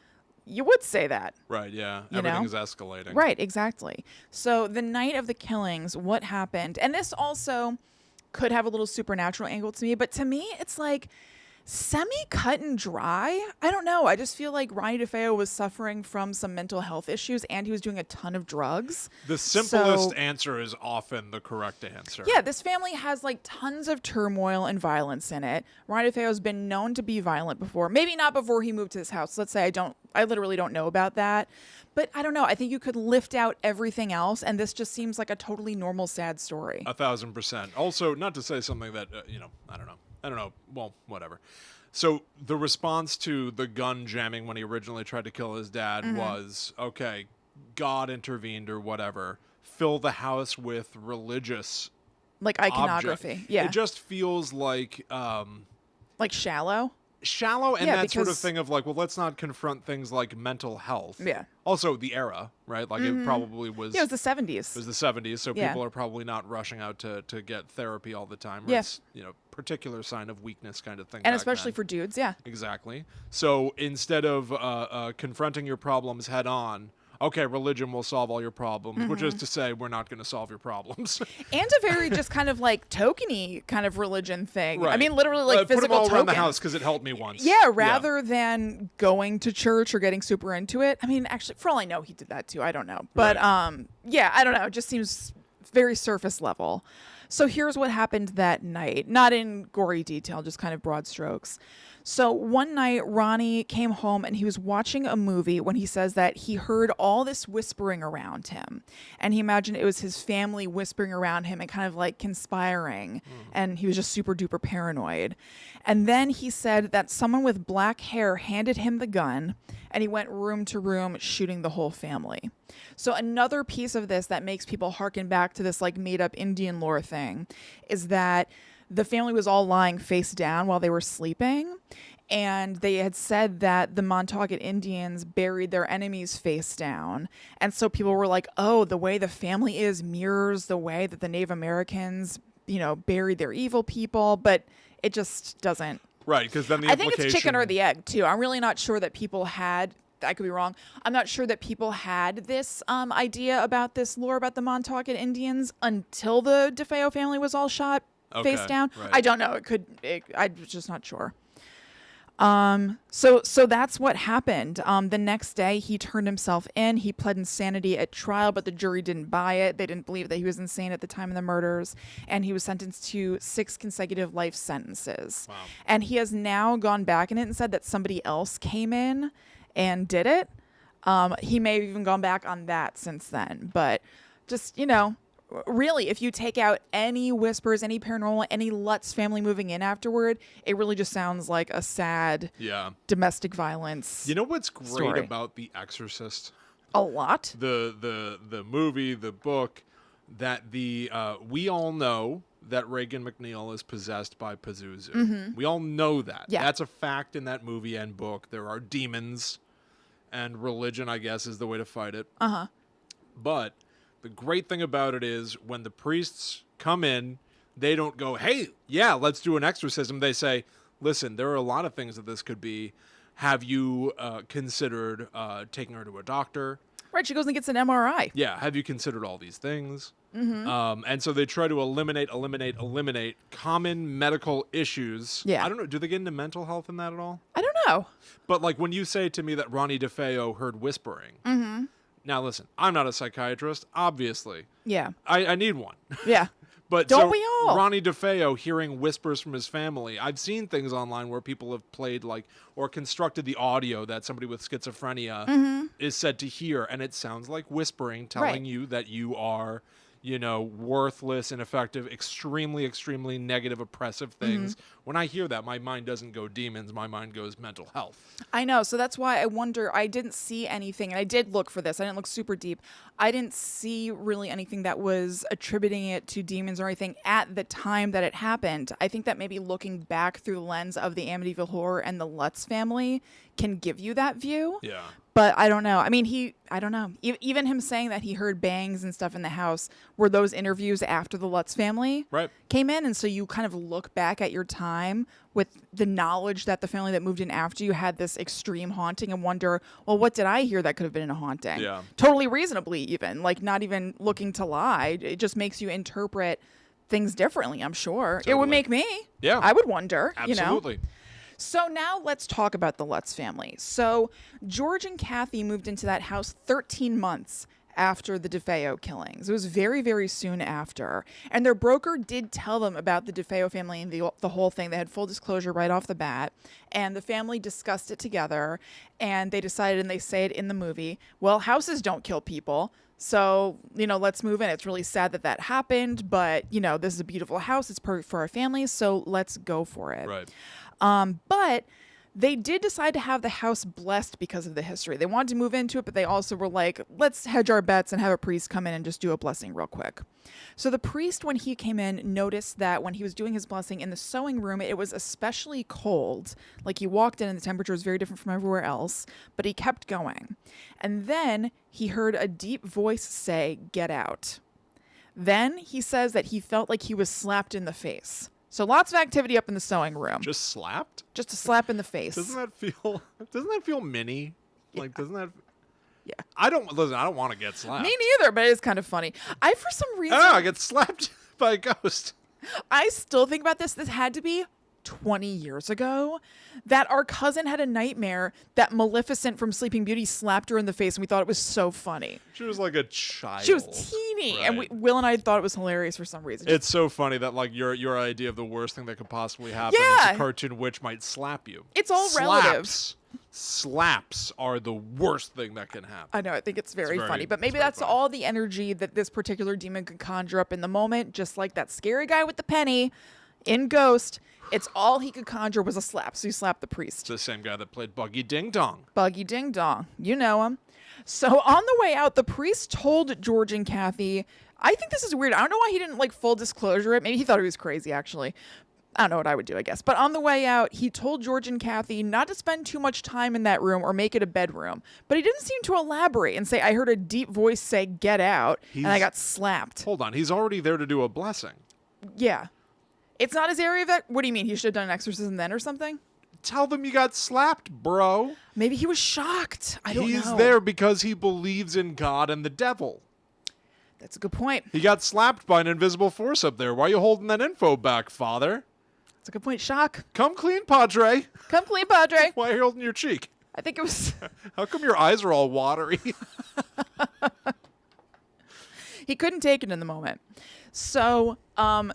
you would say that. Right, yeah. You Everything know? is escalating. Right, exactly. So the night of the killings, what happened? And this also could have a little supernatural angle to me, but to me, it's like semi-cut and dry. I don't know. I just feel like Ronnie DeFeo was suffering from some mental health issues, and he was doing a ton of drugs. The simplest answer is often the correct answer. Yeah, this family has like tons of turmoil and violence in it. Ronnie DeFeo has been known to be violent before. Maybe not before he moved to this house. Let's say I literally don't know about that. But I don't know. I think you could lift out everything else, and this just seems like a totally normal, sad story. 1,000%. Also, not to say something that, I don't know. Well, whatever. So the response to the gun jamming when he originally tried to kill his dad was, okay, God intervened or whatever. Fill the house with religious Like iconography. object. Yeah. It just feels like... like shallow. Shallow, and Yeah, that sort of because- thing of like, well, let's not confront things like mental health. Yeah. Also, the era, right? Like it probably was... Yeah, it was the 70s. It was the 70s, so Yeah. people are probably not rushing out to get therapy all the time. Or Yeah. It's, particular sign of weakness kind of thing. And back especially then. for dudes, yeah. Exactly. So instead of confronting your problems head on, okay, religion will solve all your problems, which Mm-hmm. is to say we're not going to solve your problems. And a very just kind of like tokeny kind of religion thing. I Right. mean, literally like Put them physical all around the tokens. house because it helped me once. Yeah, rather than going to church or getting super into it. I mean, actually, for all I know, he did that too. I don't know. But yeah, I don't know. It just seems very surface level. So here's what happened that night. Not in gory detail, just kind of broad strokes. So one night, Ronnie came home and he was watching a movie when he says that he heard all this whispering around him. And he imagined it was his family whispering around him and kind of like conspiring. And he was just super duper paranoid. And then he said that someone with black hair handed him the gun and he went room to room shooting the whole family. So another piece of this that makes people harken back to this like made up Indian lore thing is that the family was all lying face down while they were sleeping. And they had said that the Montaukett Indians buried their enemies face down. And so people were like, oh, the way the family is mirrors the way that the Native Americans, buried their evil people. But it just doesn't. Right, because then the I implication... think it's chicken or the egg, too. I'm really not sure that people had... I could be wrong. I'm not sure that people had this idea about this lore about the Montaukett Indians until the DeFeo family was all shot face down. Right. I don't know. I'm just not sure. So that's what happened. The next day, he turned himself in. He pled insanity at trial, but the jury didn't buy it. They didn't believe that he was insane at the time of the murders, and he was sentenced to 6 consecutive life sentences. Wow. And he has now gone back in it and said that somebody else came in and did it. He may have even gone back on that since then, but just, really, if you take out any whispers, any paranormal, any Lutz family moving in afterward, it really just sounds like a sad domestic violence. You know what's great story. about The Exorcist? A lot. The movie, the book, that we all know that Reagan McNeil is possessed by Pazuzu. Mm-hmm. We all know that. Yeah. That's a fact in that movie and book. There are demons, and religion, I guess, is the way to fight it. Uh-huh. But the great thing about it is when the priests come in, they don't go, hey, yeah, let's do an exorcism. They say, listen, there are a lot of things that this could be. Have you considered taking her to a doctor? Right, she goes and gets an MRI. Yeah, have you considered all these things? Mm-hmm. And so they try to eliminate common medical issues. Yeah. I don't know. Do they get into mental health in that at all? I don't know. But like when you say to me that Ronnie DeFeo heard whispering. Mm-hmm. Now listen, I'm not a psychiatrist, obviously. Yeah. I need one. Yeah. But Don't so we all? Ronnie DeFeo hearing whispers from his family. I've seen things online where people have played or constructed the audio that somebody with schizophrenia is said to hear, and it sounds like whispering, telling you that you are, worthless, ineffective, extremely, extremely negative, oppressive things. When I hear that, my mind doesn't go demons, my mind goes mental health. I know. So that's why I wonder, I didn't see anything, and I did look for this. I didn't look super deep. I didn't see really anything that was attributing it to demons or anything at the time that it happened. I think that maybe looking back through the lens of the Amityville Horror and the Lutz family can give you that view. Yeah. But I don't know. I mean, I don't know. Even him saying that he heard bangs and stuff in the house, were those interviews after the Lutz family came in? And so you kind of look back at your time with the knowledge that the family that moved in after you had this extreme haunting and wonder, well, what did I hear that could have been a haunting? Yeah. Totally reasonably even. Like, not even looking to lie. It just makes you interpret things differently, I'm sure. Totally. It would make me. Yeah. I would wonder. Absolutely. So now let's talk about the Lutz family. So George and Kathy moved into that house 13 months after the DeFeo killings. It was very, very soon after. And their broker did tell them about the DeFeo family and the whole thing. They had full disclosure right off the bat. And the family discussed it together. And they decided, and they say it in the movie, well, houses don't kill people. So, let's move in. It's really sad that happened. But, this is a beautiful house. It's perfect for our family. So let's go for it. Right. But they did decide to have the house blessed because of the history. They wanted to move into it, but they also were like, let's hedge our bets and have a priest come in and just do a blessing real quick. So the priest, when he came in, noticed that when he was doing his blessing in the sewing room, it was especially cold. Like, he walked in and the temperature was very different from everywhere else, but he kept going. And then he heard a deep voice say, "Get out." Then he says that he felt like he was slapped in the face. So lots of activity up in the sewing room. Just slapped? Just a slap in the face. Doesn't that feel mini? Like, doesn't that... I don't want to get slapped. Me neither, but it is kind of funny. For some reason, I get slapped by a ghost. I still think about this. This had to be 20 years ago that our cousin had a nightmare that Maleficent from Sleeping Beauty slapped her in the face, and we thought it was so funny. She was like a child. She was teeny, right. and Will and I thought it was hilarious for some reason. It's so funny that like your idea of the worst thing that could possibly happen is a cartoon witch might slap you. It's all relative. Slaps are the worst thing that can happen. I know. I think it's very funny. But maybe that's all the energy that this particular demon could conjure up in the moment, just like that scary guy with the penny in Ghost. It's all he could conjure was a slap. So he slapped the priest. The same guy that played Buggy Ding Dong. Buggy Ding Dong. You know him. So on the way out, the priest told George and Kathy, I think this is weird. I don't know why he didn't like full disclosure it. Maybe he thought he was crazy, actually. I don't know what I would do, I guess. But on the way out, he told George and Kathy not to spend too much time in that room or make it a bedroom. But he didn't seem to elaborate and say, I heard a deep voice say, get out, and I got slapped. Hold on. He's already there to do a blessing. Yeah. It's not his area of that. What do you mean? He should have done an exorcism then or something? Tell them you got slapped, bro. Maybe he was shocked. I don't know. He's there because he believes in God and the devil. That's a good point. He got slapped by an invisible force up there. Why are you holding that info back, Father? That's a good point. Shock. Come clean, Padre. Come clean, Padre. Why are you holding your cheek? I think it was... How come your eyes are all watery? He couldn't take it in the moment. So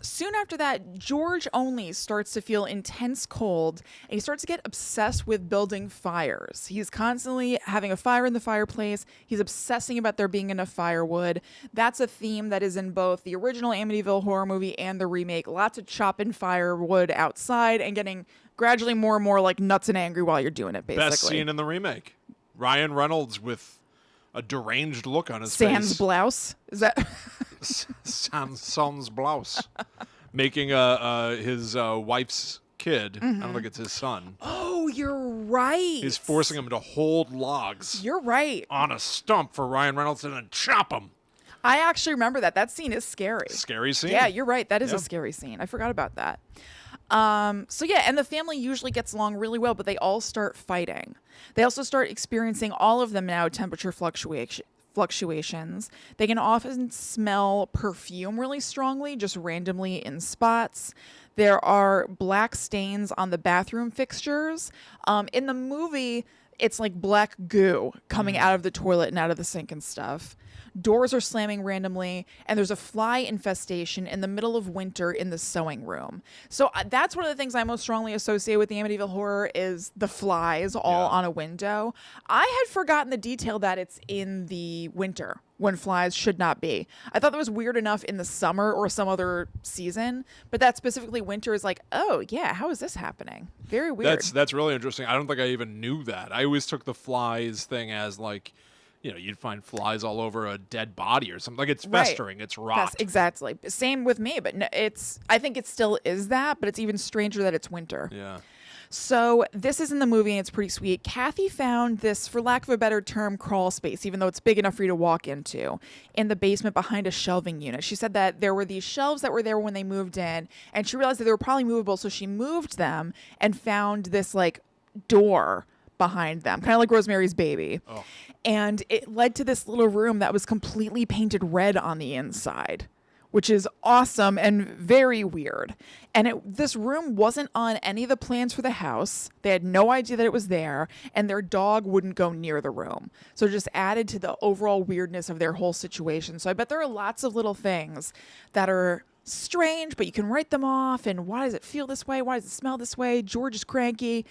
soon after that, George only starts to feel intense cold, and he starts to get obsessed with building fires. He's constantly having a fire in the fireplace. He's obsessing about there being enough firewood. That's a theme that is in both the original Amityville Horror movie and the remake. Lots of chopping firewood outside and getting gradually more and more like nuts and angry while you're doing it, basically. Best scene in the remake. Ryan Reynolds with a deranged look on his Sans face. blouse? Is that... Sans blouse. Making his wife's kid. I don't think it's his son. Oh, you're right. He's forcing him to hold logs. You're right. On a stump for Ryan Reynolds and then chop him. I actually remember that. That scene is scary. Scary scene. Yeah, you're right. That is a scary scene. I forgot about that. So yeah, and the family usually gets along really well, but they all start fighting. They also start experiencing, all of them now, temperature fluctuations. They can often smell perfume really strongly, just randomly in spots. There are black stains on the bathroom fixtures. In the movie, it's like black goo coming out of the toilet and out of the sink and stuff. Doors are slamming randomly, and there's a fly infestation in the middle of winter in the sewing room. So that's one of the things I most strongly associate with the Amityville Horror is the flies all on a window. I had forgotten the detail that it's in the winter when flies should not be. I thought that was weird enough in the summer or some other season, but that specifically winter is like, oh yeah, how is this happening? Very weird. That's really interesting. I don't think I even knew that. I always took the flies thing as like, you know, you'd find flies all over a dead body or something. Like it's festering, it's rot. Exactly. Same with me, but no, I think it still is that, but it's even stranger that it's winter. Yeah. So this is in the movie, and it's pretty sweet. Kathy found this, for lack of a better term, crawl space, even though it's big enough for you to walk into, in the basement behind a shelving unit. She said that there were these shelves that were there when they moved in, and she realized that they were probably movable, so she moved them and found this like door behind them, kind of like Rosemary's Baby. Oh. And it led to this little room that was completely painted red on the inside, which is awesome and very weird. And this room wasn't on any of the plans for the house. They had no idea that it was there, and their dog wouldn't go near the room. So it just added to the overall weirdness of their whole situation. So I bet there are lots of little things that are strange, but you can write them off. And why does it feel this way? Why does it smell this way? George is cranky.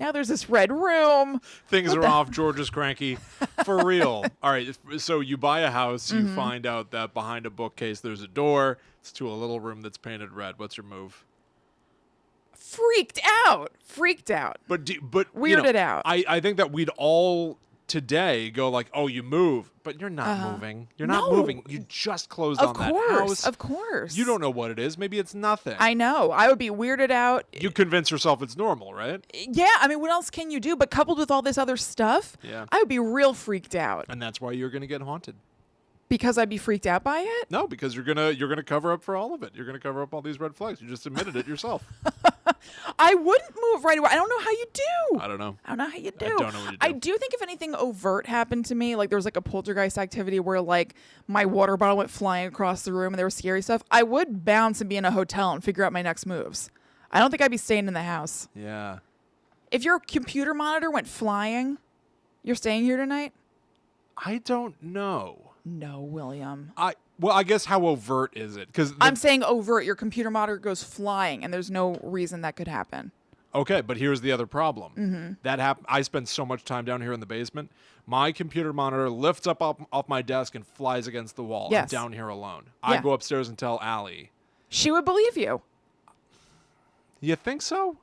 Now there's this red room. Things are off. George is cranky. For real. All right. So you buy a house. You find out that behind a bookcase there's a door. It's to a little room that's painted red. What's your move? Freaked out. But weirded out. I think that we'd all today go like, oh, you move. But you're not moving. You're not moving. You just closed on that house. Of course. You don't know what it is. Maybe it's nothing. I know. I would be weirded out. You convince yourself it's normal, right? Yeah. I mean, what else can you do? But coupled with all this other stuff, I would be real freaked out. And that's why you're going to get haunted. Because I'd be freaked out by it? No, because you're gonna cover up for all of it. You're gonna cover up all these red flags. You just admitted it yourself. I wouldn't move right away. I don't know how you do. I don't know. I don't know how you do. I don't know what you do. I do think if anything overt happened to me, like there was like a poltergeist activity where like my water bottle went flying across the room and there was scary stuff, I would bounce and be in a hotel and figure out my next moves. I don't think I'd be staying in the house. Yeah. If your computer monitor went flying, you're staying here tonight? I don't know. No, William. Well, I guess how overt is it? Because I'm saying overt. Your computer monitor goes flying, and there's no reason that could happen. Okay, but here's the other problem. That I spend so much time down here in the basement. My computer monitor lifts up off my desk and flies against the wall. Yes. I'm down here alone. Yeah. I go upstairs and tell Allie. She would believe you. You think so?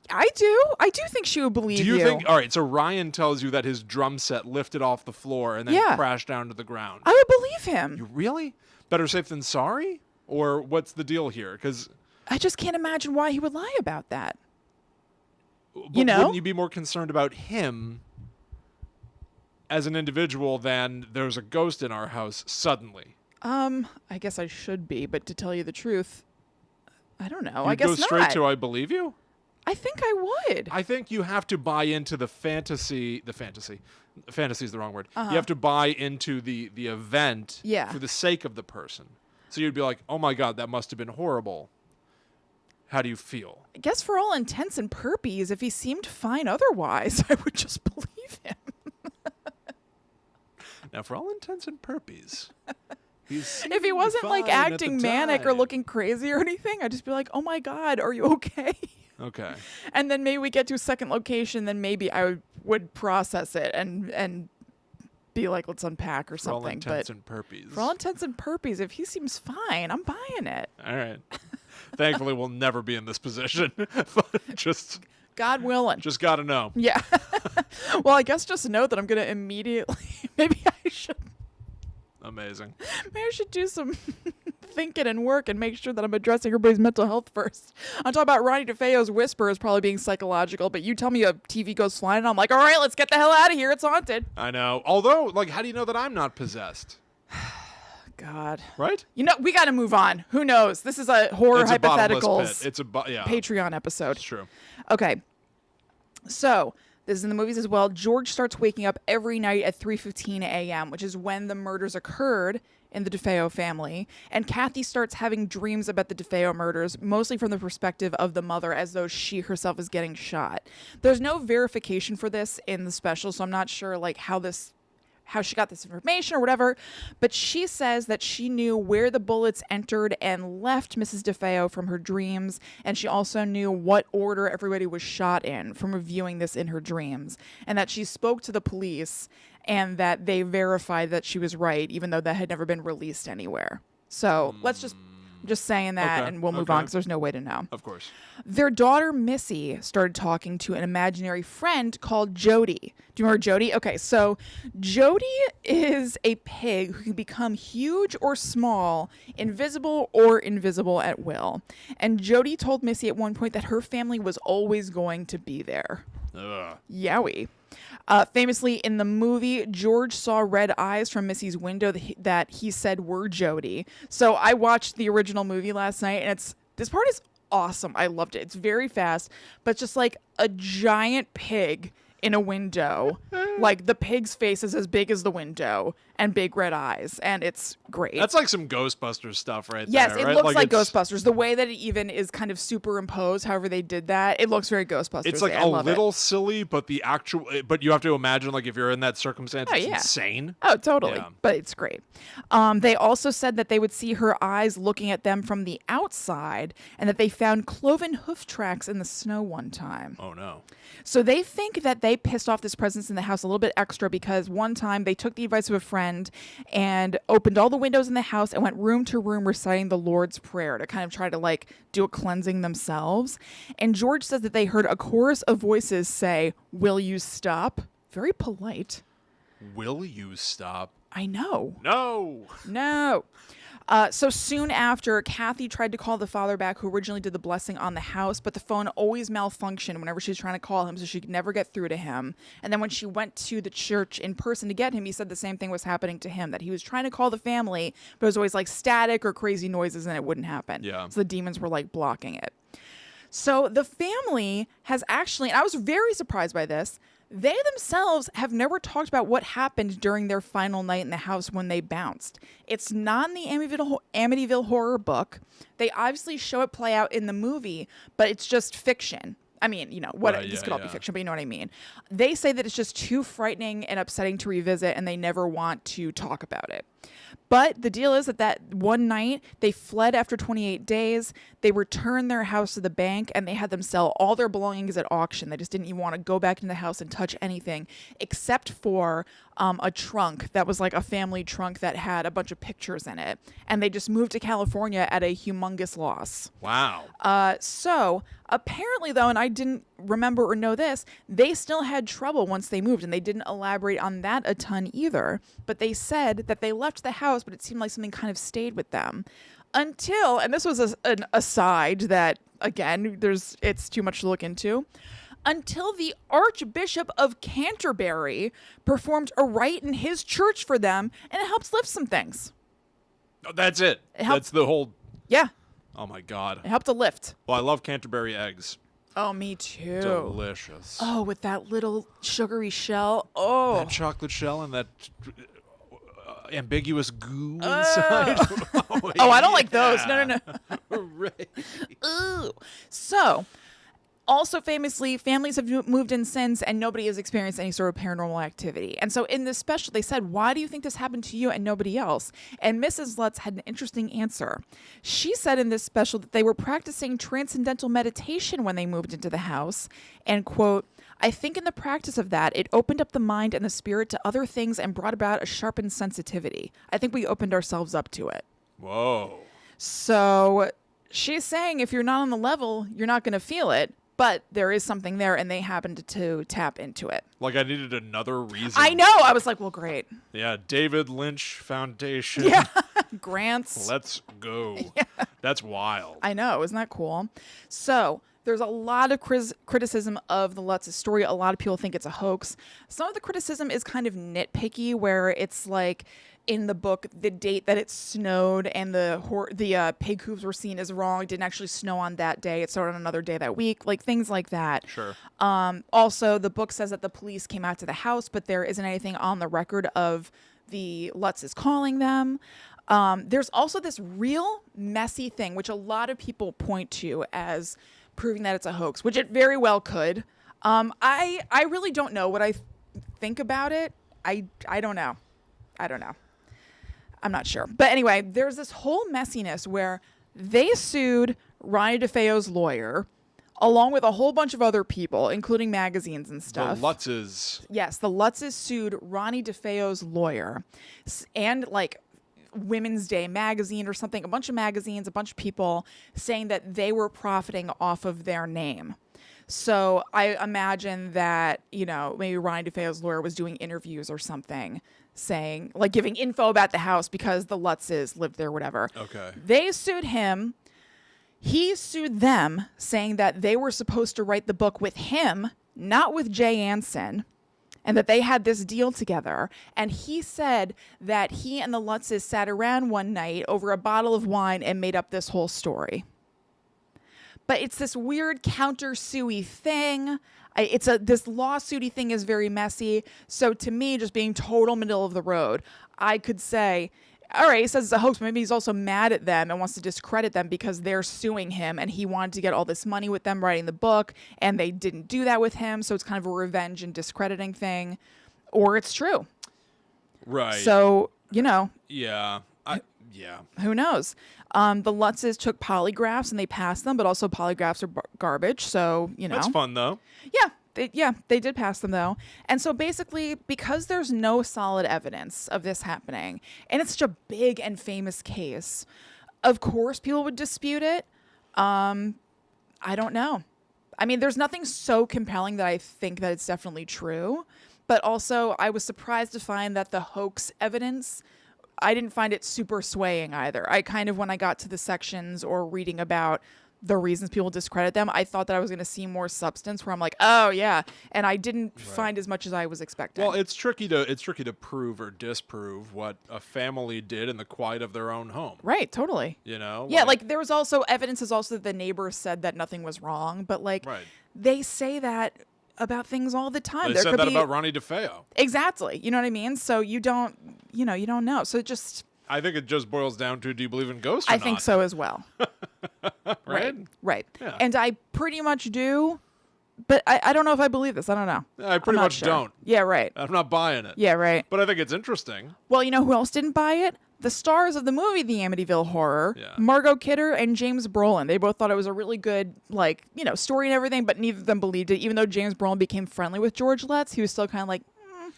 I do. I do think she would believe you. Do you think? All right, so Ryan tells you that his drum set lifted off the floor and then crashed down to the ground. I would believe him. You really? Better safe than sorry? Or what's the deal here? Because I just can't imagine why he would lie about that. Wouldn't you be more concerned about him as an individual than there's a ghost in our house suddenly? I guess I should be, but to tell you the truth, I don't know. You I guess go straight not. to I believe you? I think I would. I think you have to buy into the fantasy. Fantasy is the wrong word. You have to buy into the event for the sake of the person. So you'd be like, oh my God, that must have been horrible. How do you feel? I guess for all intents and purposes, if he seemed fine otherwise, I would just believe him. Now, for all intents and purposes, if he wasn't like acting manic or looking crazy or anything, I'd just be like, oh my God, are you okay? Okay. And then maybe we get to a second location, then maybe I would process it and be like, let's unpack or something. For all intents and purposes. For all intents and purposes, if he seems fine, I'm buying it. All right. Thankfully, we'll never be in this position. But just God willing. Just got to know. Yeah. Well, I guess just know that I'm going to immediately, maybe I should. Amazing. Maybe I should do some thinking and work and make sure that I'm addressing everybody's mental health first. I'm talking about Ronnie DeFeo's whisper is probably being psychological, but you tell me a TV goes flying and I'm like, all right, let's get the hell out of here. It's haunted. I know. Although, like, how do you know that I'm not possessed? God. Right? You know, we got to move on. Who knows? This is a horror hypotheticals It's a Patreon episode. It's true. Okay. So, this is in the movies as well. George starts waking up every night at 3:15 a.m., which is when the murders occurred in the DeFeo family. And Kathy starts having dreams about the DeFeo murders, mostly from the perspective of the mother, as though she herself is getting shot. There's no verification for this in the special, so I'm not sure like how she got this information or whatever, but she says that she knew where the bullets entered and left Mrs. DeFeo from her dreams, and she also knew what order everybody was shot in from reviewing this in her dreams, and that she spoke to the police and that they verified that she was right, even though that had never been released anywhere. So let's just saying that, and we'll move on because there's no way to know. Of course. Their daughter, Missy, started talking to an imaginary friend called Jody. Do you remember Jody? Okay, so Jody is a pig who can become huge or small, invisible or invisible at will. And Jody told Missy at one point that her family was always going to be there. Ugh. Yowie. Famously, in the movie, George saw red eyes from Missy's window that he said were Jody. So I watched the original movie last night, and this part is awesome. I loved it. It's very fast, but just like a giant pig in a window. Like the pig's face is as big as the window and big red eyes, and it's great. That's like some Ghostbusters stuff right yes, there. Yes, it looks like Ghostbusters. The way that it even is kind of superimposed, however they did that, it looks very Ghostbusters. It's like a little silly, but but you have to imagine like if you're in that circumstance, it's insane. Oh, totally. Yeah. But it's great. They also said that they would see her eyes looking at them from the outside, and that they found cloven hoof tracks in the snow one time. Oh no. So they think that they pissed off this presence in the house a little bit extra because one time they took the advice of a friend and opened all the windows in the house and went room to room reciting the Lord's Prayer to kind of try to like do a cleansing themselves. And George says that they heard a chorus of voices say, "Will you stop?" Very polite. Will you stop? I know. No. So soon after, Kathy tried to call the father back who originally did the blessing on the house, but the phone always malfunctioned whenever she was trying to call him, so she could never get through to him. And then when she went to the church in person to get him, he said the same thing was happening to him, that he was trying to call the family, but it was always like static or crazy noises and it wouldn't happen. Yeah. So the demons were like blocking it. So the family has actually, and I was very surprised by this, they themselves have never talked about what happened during their final night in the house when they bounced. It's not in the Amityville Horror book. They obviously show it play out in the movie, but it's just fiction. I mean, this could all be fiction, but you know what I mean. They say that it's just too frightening and upsetting to revisit, and they never want to talk about it. But the deal is that one night, they fled after 28 days. They returned their house to the bank, and they had them sell all their belongings at auction. They just didn't even want to go back into the house and touch anything, except for a trunk that was like a family trunk that had a bunch of pictures in it. And they just moved to California at a humongous loss. Wow. So apparently, though, and I didn't remember or know this, they still had trouble once they moved, and they didn't elaborate on that a ton either. But they said that they left the house, but it seemed like something kind of stayed with them until, and this was an aside that, again, it's too much to look into, until the Archbishop of Canterbury performed a rite in his church for them, and it helps lift some things. Oh, that's it. That's the whole... Yeah. Oh, my God. It helped to lift. Well, I love Canterbury eggs. Oh, me too. Delicious. Oh, with that little sugary shell. Oh. That chocolate shell and that ambiguous goo inside. I don't like those. No. Right. Ooh. So... Also, famously, families have moved in since, and nobody has experienced any sort of paranormal activity. And so in this special, they said, why do you think this happened to you and nobody else? And Mrs. Lutz had an interesting answer. She said in this special that they were practicing transcendental meditation when they moved into the house. And, quote, I think in the practice of that, it opened up the mind and the spirit to other things and brought about a sharpened sensitivity. I think we opened ourselves up to it. Whoa. So she's saying if you're not on the level, you're not going to feel it. But there is something there, and they happened to tap into it. Like I needed another reason. I know. I was like, well, great. Yeah, David Lynch Foundation. Yeah, grants. Let's go. Yeah. That's wild. I know. Isn't that cool? So there's a lot of criticism of the Lutz's story. A lot of people think it's a hoax. Some of the criticism is kind of nitpicky, where it's like, in the book, the date that it snowed and the pig hooves were seen is wrong. It didn't actually snow on that day. It snowed on another day that week, like things like that. Sure. Also, the book says that the police came out to the house, but there isn't anything on the record of the Lutzes calling them. There's also this real messy thing, which a lot of people point to as proving that it's a hoax, which it very well could. I really don't know what I think about it. I don't know. I'm not sure. But anyway, there's this whole messiness where they sued Ronnie DeFeo's lawyer, along with a whole bunch of other people, including magazines and stuff. The Lutzes. Yes, the Lutzes sued Ronnie DeFeo's lawyer and like Women's Day magazine or something, a bunch of magazines, a bunch of people saying that they were profiting off of their name. So I imagine that, maybe Ronnie DeFeo's lawyer was doing interviews or something, saying, like, giving info about the house because the Lutzes lived there, whatever. Okay. They sued him. He sued them, saying that they were supposed to write the book with him, not with Jay Anson, and that they had this deal together. And he said that he and the Lutzes sat around one night over a bottle of wine and made up this whole story. But it's this weird counter-suey thing. This lawsuity thing is very messy. So to me, just being total middle of the road, I could say, all right, he says it's a hoax. Maybe he's also mad at them and wants to discredit them because they're suing him and he wanted to get all this money with them writing the book and they didn't do that with him. So it's kind of a revenge and discrediting thing. Or it's true. Right. So, Yeah. Who knows? The Lutzes took polygraphs and they passed them, but also polygraphs are garbage. So, That's fun, though. Yeah. They did pass them, though. And so basically, because there's no solid evidence of this happening, and it's such a big and famous case, of course people would dispute it. I don't know. I mean, there's nothing so compelling that I think that it's definitely true. But also, I was surprised to find that the hoax evidence, I didn't find it super swaying either. I kind of, when I got to the sections or reading about the reasons people discredit them. I thought that I was going to see more substance where I'm like, oh yeah, and I didn't find as much as I was expecting. Well, it's tricky to prove or disprove what a family did in the quiet of their own home. Right, totally. You know? Yeah, like there was also evidence is also that the neighbors said that nothing was wrong, but like they say that about things all the time. They there said could that be, about Ronnie DeFeo. Exactly. You know what I mean? So you don't know. So it just I think it just boils down to, do you believe in ghosts or I think so as well. Right. Yeah. And I pretty much do, but I don't know if I believe this. I don't know. I pretty much don't. Yeah, right. I'm not buying it. Yeah, right. But I think it's interesting. Well, you know who else didn't buy it? The stars of the movie The Amityville Horror, Margot Kidder and James Brolin. They both thought it was a really good, story and everything, but neither of them believed it. Even though James Brolin became friendly with George Lutz, he was still kind of like,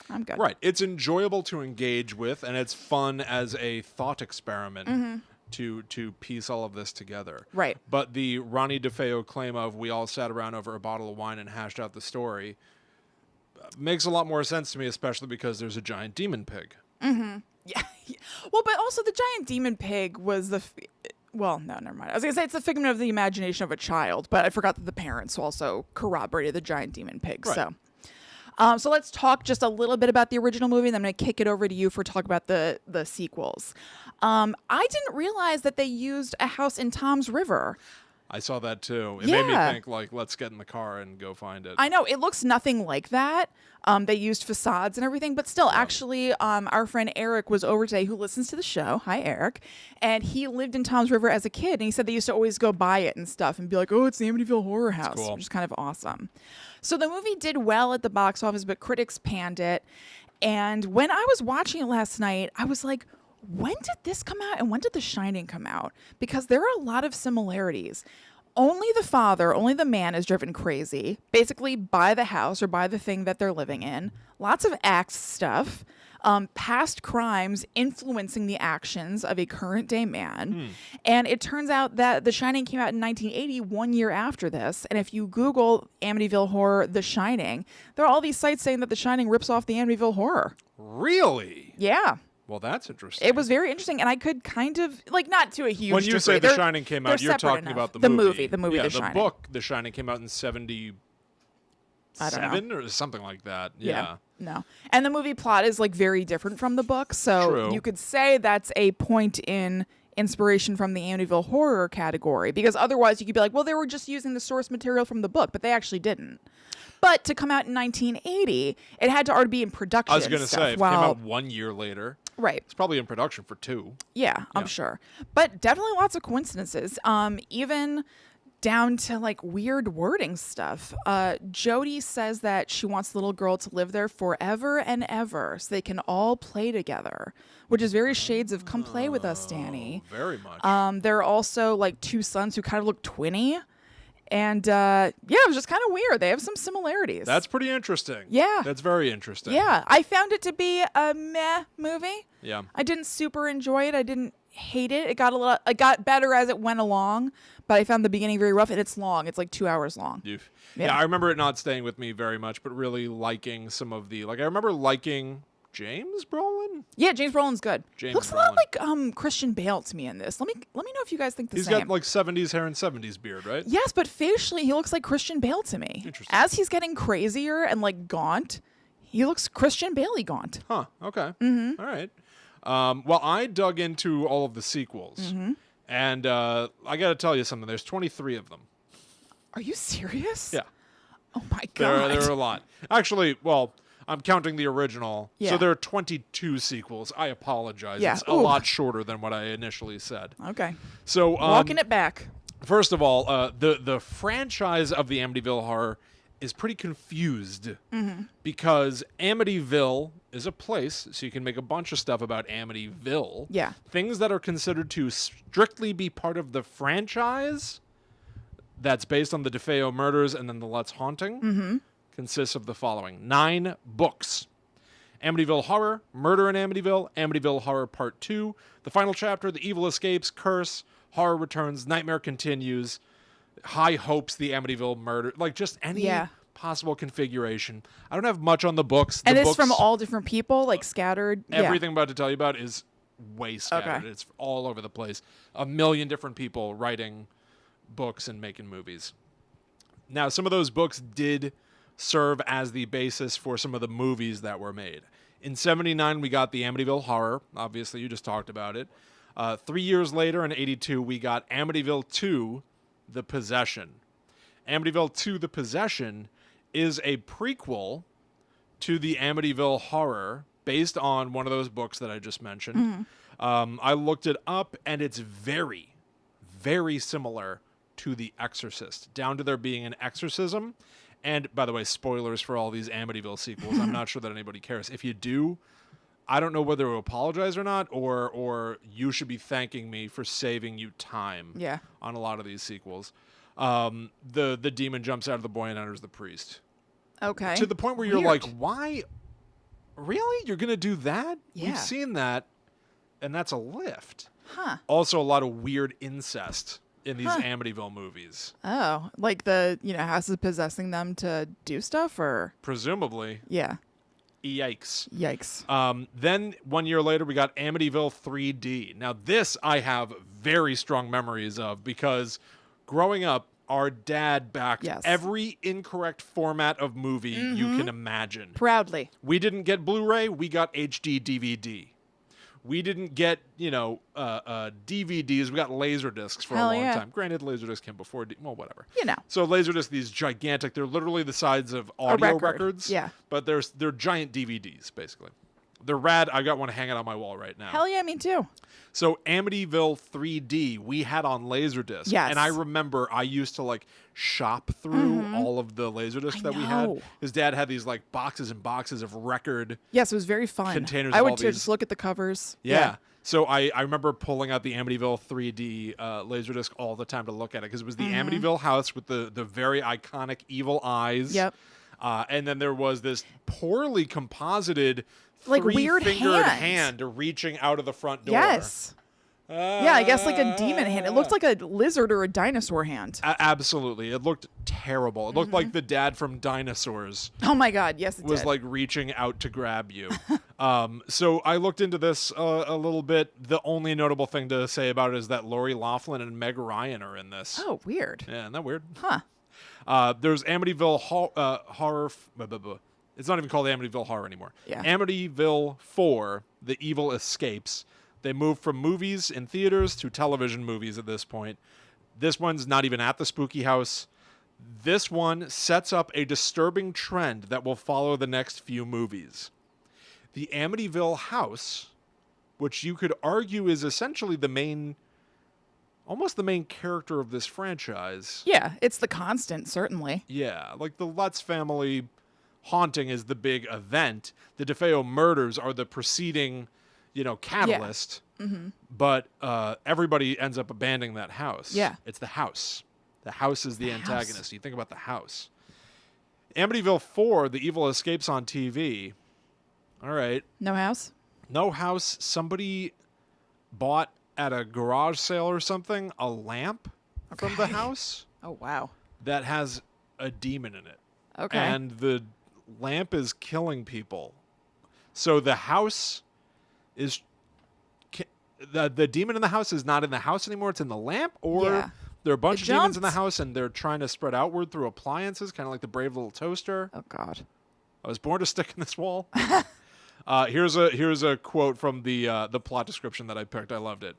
I'm good. Right. It's enjoyable to engage with, and it's fun as a thought experiment to piece all of this together. Right. But the Ronnie DeFeo claim of we all sat around over a bottle of wine and hashed out the story makes a lot more sense to me, especially because there's a giant demon pig. Mm-hmm. Yeah. Well, but also the giant demon pig was well, no, never mind. I was going to say it's the figment of the imagination of a child, but I forgot that the parents also corroborated the giant demon pig. Right. So let's talk just a little bit about the original movie, and then I'm going to kick it over to you for talk about the sequels. I didn't realize that they used a house in Tom's River. I saw that too. It made me think, let's get in the car and go find it. I know. It looks nothing like that. They used facades and everything, but still, actually, our friend Eric was over today, who listens to the show. Hi, Eric. And he lived in Tom's River as a kid, and he said they used to always go by it and stuff and be like, oh, it's the Amityville Horror House, cool. Which is kind of awesome. So the movie did well at the box office, but critics panned it. And when I was watching it last night, I was like, when did this come out and when did The Shining come out? Because there are a lot of similarities. Only the father, only the man is driven crazy, basically by the house or by the thing that they're living in. Lots of axe stuff, past crimes influencing the actions of a current day man. And it turns out that The Shining came out in 1980, 1 year after this. And if you Google Amityville Horror, The Shining, there are all these sites saying that The Shining rips off the Amityville Horror. Really? Yeah. Well, that's interesting. It was very interesting, and I could kind of, not to a huge When you degree. say The Shining came out, you're talking about the movie. The movie, yeah, The Shining. The book, The Shining, came out in 77 or something like that. Yeah. No. And the movie plot is, very different from the book, so you could say that's a point in inspiration from the Amityville Horror category, because otherwise you could be like, well, they were just using the source material from the book, but they actually didn't. But to come out in 1980, it had to already be in production. I was going to say, if it came out 1 year later. Right. It's probably in production for 2. Yeah, I'm sure. But definitely lots of coincidences. Even down to weird wording stuff. Jody says that she wants the little girl to live there forever and ever so they can all play together, which is very shades of Come Play With Us, Danny. Very much. There are also 2 sons who kind of look twinny. And it was just kind of weird. They have some similarities. That's pretty interesting. Yeah. That's very interesting. Yeah. I found it to be a meh movie. Yeah. I didn't super enjoy it. I didn't hate it. It got better as it went along, but I found the beginning very rough, and it's long. It's 2 hours long. Yeah, I remember it not staying with me very much, but really liking some of the I remember liking James Brolin? Yeah, James Brolin's good. James Looks a lot like Christian Bale to me in this. Let me know if you guys think the same. He's got 70s hair and 70s beard, right? Yes, but facially he looks like Christian Bale to me. Interesting. As he's getting crazier and gaunt, he looks Christian Bale-y gaunt. Huh, okay. Mm-hmm. All right. Well, I dug into all of the sequels, and I got to tell you something. There's 23 of them. Are you serious? Yeah. Oh my God. There are a lot. Actually, well, I'm counting the original. Yeah. So there are 22 sequels. I apologize. Yeah. It's a lot shorter than what I initially said. Okay. So walking it back. First of all, the franchise of the Amityville Horror is pretty confused because Amityville is a place, so you can make a bunch of stuff about Amityville. Yeah. Things that are considered to strictly be part of the franchise that's based on the DeFeo murders and then the Lutz haunting consists of the following: 9 books. Amityville Horror, Murder in Amityville, Amityville Horror Part 2, The Final Chapter, The Evil Escapes, Curse, Horror Returns, Nightmare Continues, High Hopes, The Amityville Murder, just any possible configuration. I don't have much on the books. And it's from all different people, scattered. Everything I'm about to tell you about is way scattered. Okay. It's all over the place. A million different people writing books and making movies. Now, some of those books did serve as the basis for some of the movies that were made. In 79, we got the Amityville Horror. Obviously, you just talked about it. 3 years later, in 82, we got Amityville 2, The Possession. Amityville 2, The Possession is a prequel to the Amityville Horror based on one of those books that I just mentioned. I looked it up, and it's very, very similar to The Exorcist, down to there being an exorcism. And, by the way, spoilers for all these Amityville sequels. I'm not sure that anybody cares. If you do, I don't know whether to apologize or not, or you should be thanking me for saving you time on a lot of these sequels. The demon jumps out of the boy and enters the priest. Okay. To the point where you're like, why? Really? You're going to do that? Yeah. We've seen that, and that's a lift. Huh. Also, a lot of weird incest in these Amityville movies. Oh, like the, houses possessing them to do stuff, or? Presumably. Yeah. Yikes. Yikes. Then 1 year later, we got Amityville 3D. Now, this I have very strong memories of because growing up, our dad backed every incorrect format of movie you can imagine. Proudly. We didn't get Blu-ray, we got HD DVD. We didn't get, DVDs. We got Laserdiscs for a long time. Granted, Laserdisc came before, whatever. So Laserdisc, these gigantic, they're literally the size of audio records. Yeah. But they're giant DVDs, basically. They're rad. I got one hanging on my wall right now. Hell yeah, me too. So Amityville 3D, we had on Laserdisc. Yes. And I remember I used to shop through all of the Laserdiscs that we had. His dad had these boxes and boxes of record. Yes, it was very fun. Containers I of would all too, these. just look at the covers. Yeah. So I remember pulling out the Amityville 3D Laserdisc all the time to look at it because it was the Amityville house with the very iconic evil eyes. Yep. And then there was this poorly composited weird three-fingered hand reaching out of the front door. Yes. Yeah, I guess like a demon hand. It looked like a lizard or a dinosaur hand. Absolutely. It looked terrible. It looked like the dad from Dinosaurs. Oh my God, yes it was did. Reaching out to grab you. So I looked into this a little bit. The only notable thing to say about it is that Lori Loughlin and Meg Ryan are in this. Oh, weird. Yeah, isn't that weird? Huh. There's Amityville Horror. It's not even called Amityville Horror anymore. Yeah. Amityville 4, The Evil Escapes. They moved from movies in theaters to television movies at this point. This one's not even at the spooky house. This one sets up a disturbing trend that will follow the next few movies. The Amityville house, which you could argue is essentially almost the main character of this franchise. Yeah, it's the constant, certainly. Yeah, the Lutz family haunting is the big event. The DeFeo murders are the preceding, catalyst. Yeah. Mm-hmm. But everybody ends up abandoning that house. Yeah. It's the house. The house is the antagonist. House. You think about the house. Amityville 4, The Evil Escapes on TV. All right. No house? No house. Somebody bought at a garage sale or something a lamp from the house. Oh, wow. That has a demon in it. Okay. And the lamp is killing people. So the house is... The demon in the house is not in the house anymore. It's in the lamp, or there are a bunch of demons in the house, and they're trying to spread outward through appliances, kind of like the brave little toaster. Oh, God. I was born to stick in this wall. Here's a quote from the plot description that I picked. I loved it.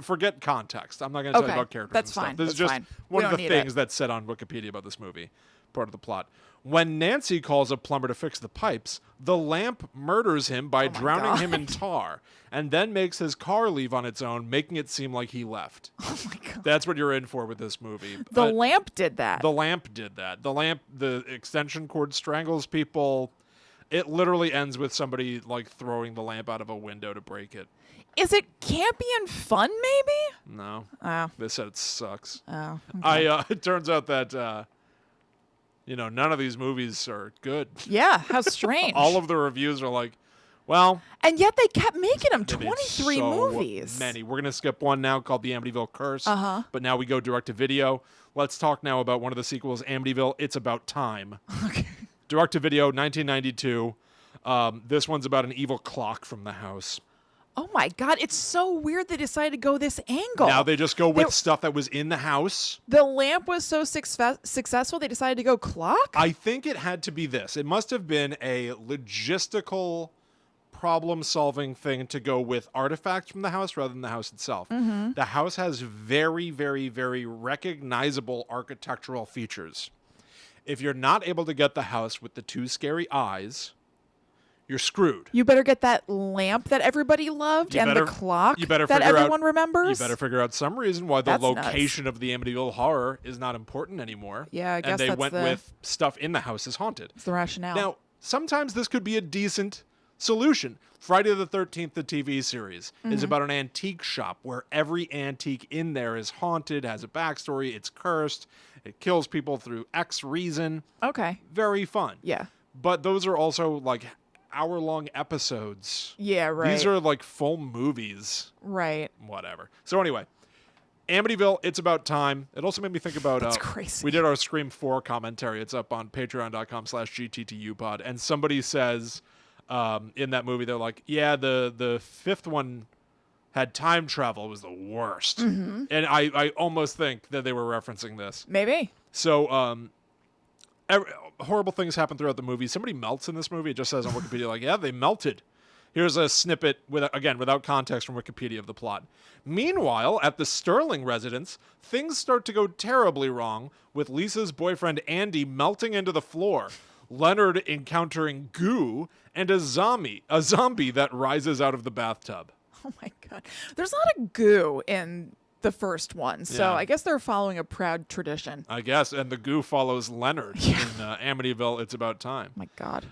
Forget context. I'm not going to tell you about characters and stuff. This is just one of the things that's said on Wikipedia about this movie. Part of the plot. When Nancy calls a plumber to fix the pipes, the lamp murders him by drowning him in tar, and then makes his car leave on its own, making it seem like he left. Oh my God. That's what you're in for with this movie. The lamp did that. The lamp did that. The extension cord strangles people. It literally ends with somebody throwing the lamp out of a window to break it. Is it campy and fun, maybe? No. Oh. They said it sucks. Oh. Okay. It turns out that none of these movies are good. Yeah, how strange. All of the reviews are well... And yet they kept making them, 23 movies. Many. We're going to skip one now called The Amityville Curse. Uh-huh. But now we go direct to video. Let's talk now about one of the sequels, Amityville, It's About Time. Okay. Direct to video, 1992. This one's about an evil clock from the house. Oh my God, it's so weird they decided to go this angle. Now they just go with stuff that was in the house. The lamp was so successful, they decided to go clock? I think it had to be this. It must have been a logistical problem-solving thing to go with artifacts from the house rather than the house itself. The house has very, very, very recognizable architectural features. If you're not able to get the house with the 2 scary eyes, you're screwed. You better get that lamp that everybody loved the clock that everyone remembers. You better figure out some reason why the That's location of the Amityville Horror is not important anymore. Yeah, I guess and they that's went with stuff in the house is haunted. It's the rationale. Now, sometimes this could be a decent solution. Friday the 13th, the TV series, is about an antique shop where every antique in there is haunted, has a backstory, it's cursed, it kills people through X reason. Okay. Very fun. Yeah. But those are also like hour-long episodes. Yeah, right. These are like full movies. Right. Whatever. So anyway, Amityville, it's about time. It also made me think about... That's crazy. We did our Scream 4 commentary. It's up on patreon.com/GTTU pod. And somebody says in that movie, they're like, yeah, the 5th one had time travel. It was the worst. And I almost think that they were referencing this. Maybe. So horrible things happen throughout the movie. Somebody melts in this movie. It just says on Wikipedia, like, yeah, they melted. Here's a snippet, without context from Wikipedia of the plot. Meanwhile, at the Sterling residence, things start to go terribly wrong with Lisa's boyfriend Andy melting into the floor, Leonard encountering goo, and a zombie that rises out of the bathtub. Oh my God. There's a lot of goo in the first one, so Yeah. I guess they're following a proud tradition. I guess, and the goo follows Leonard in Amityville, It's About Time. My God.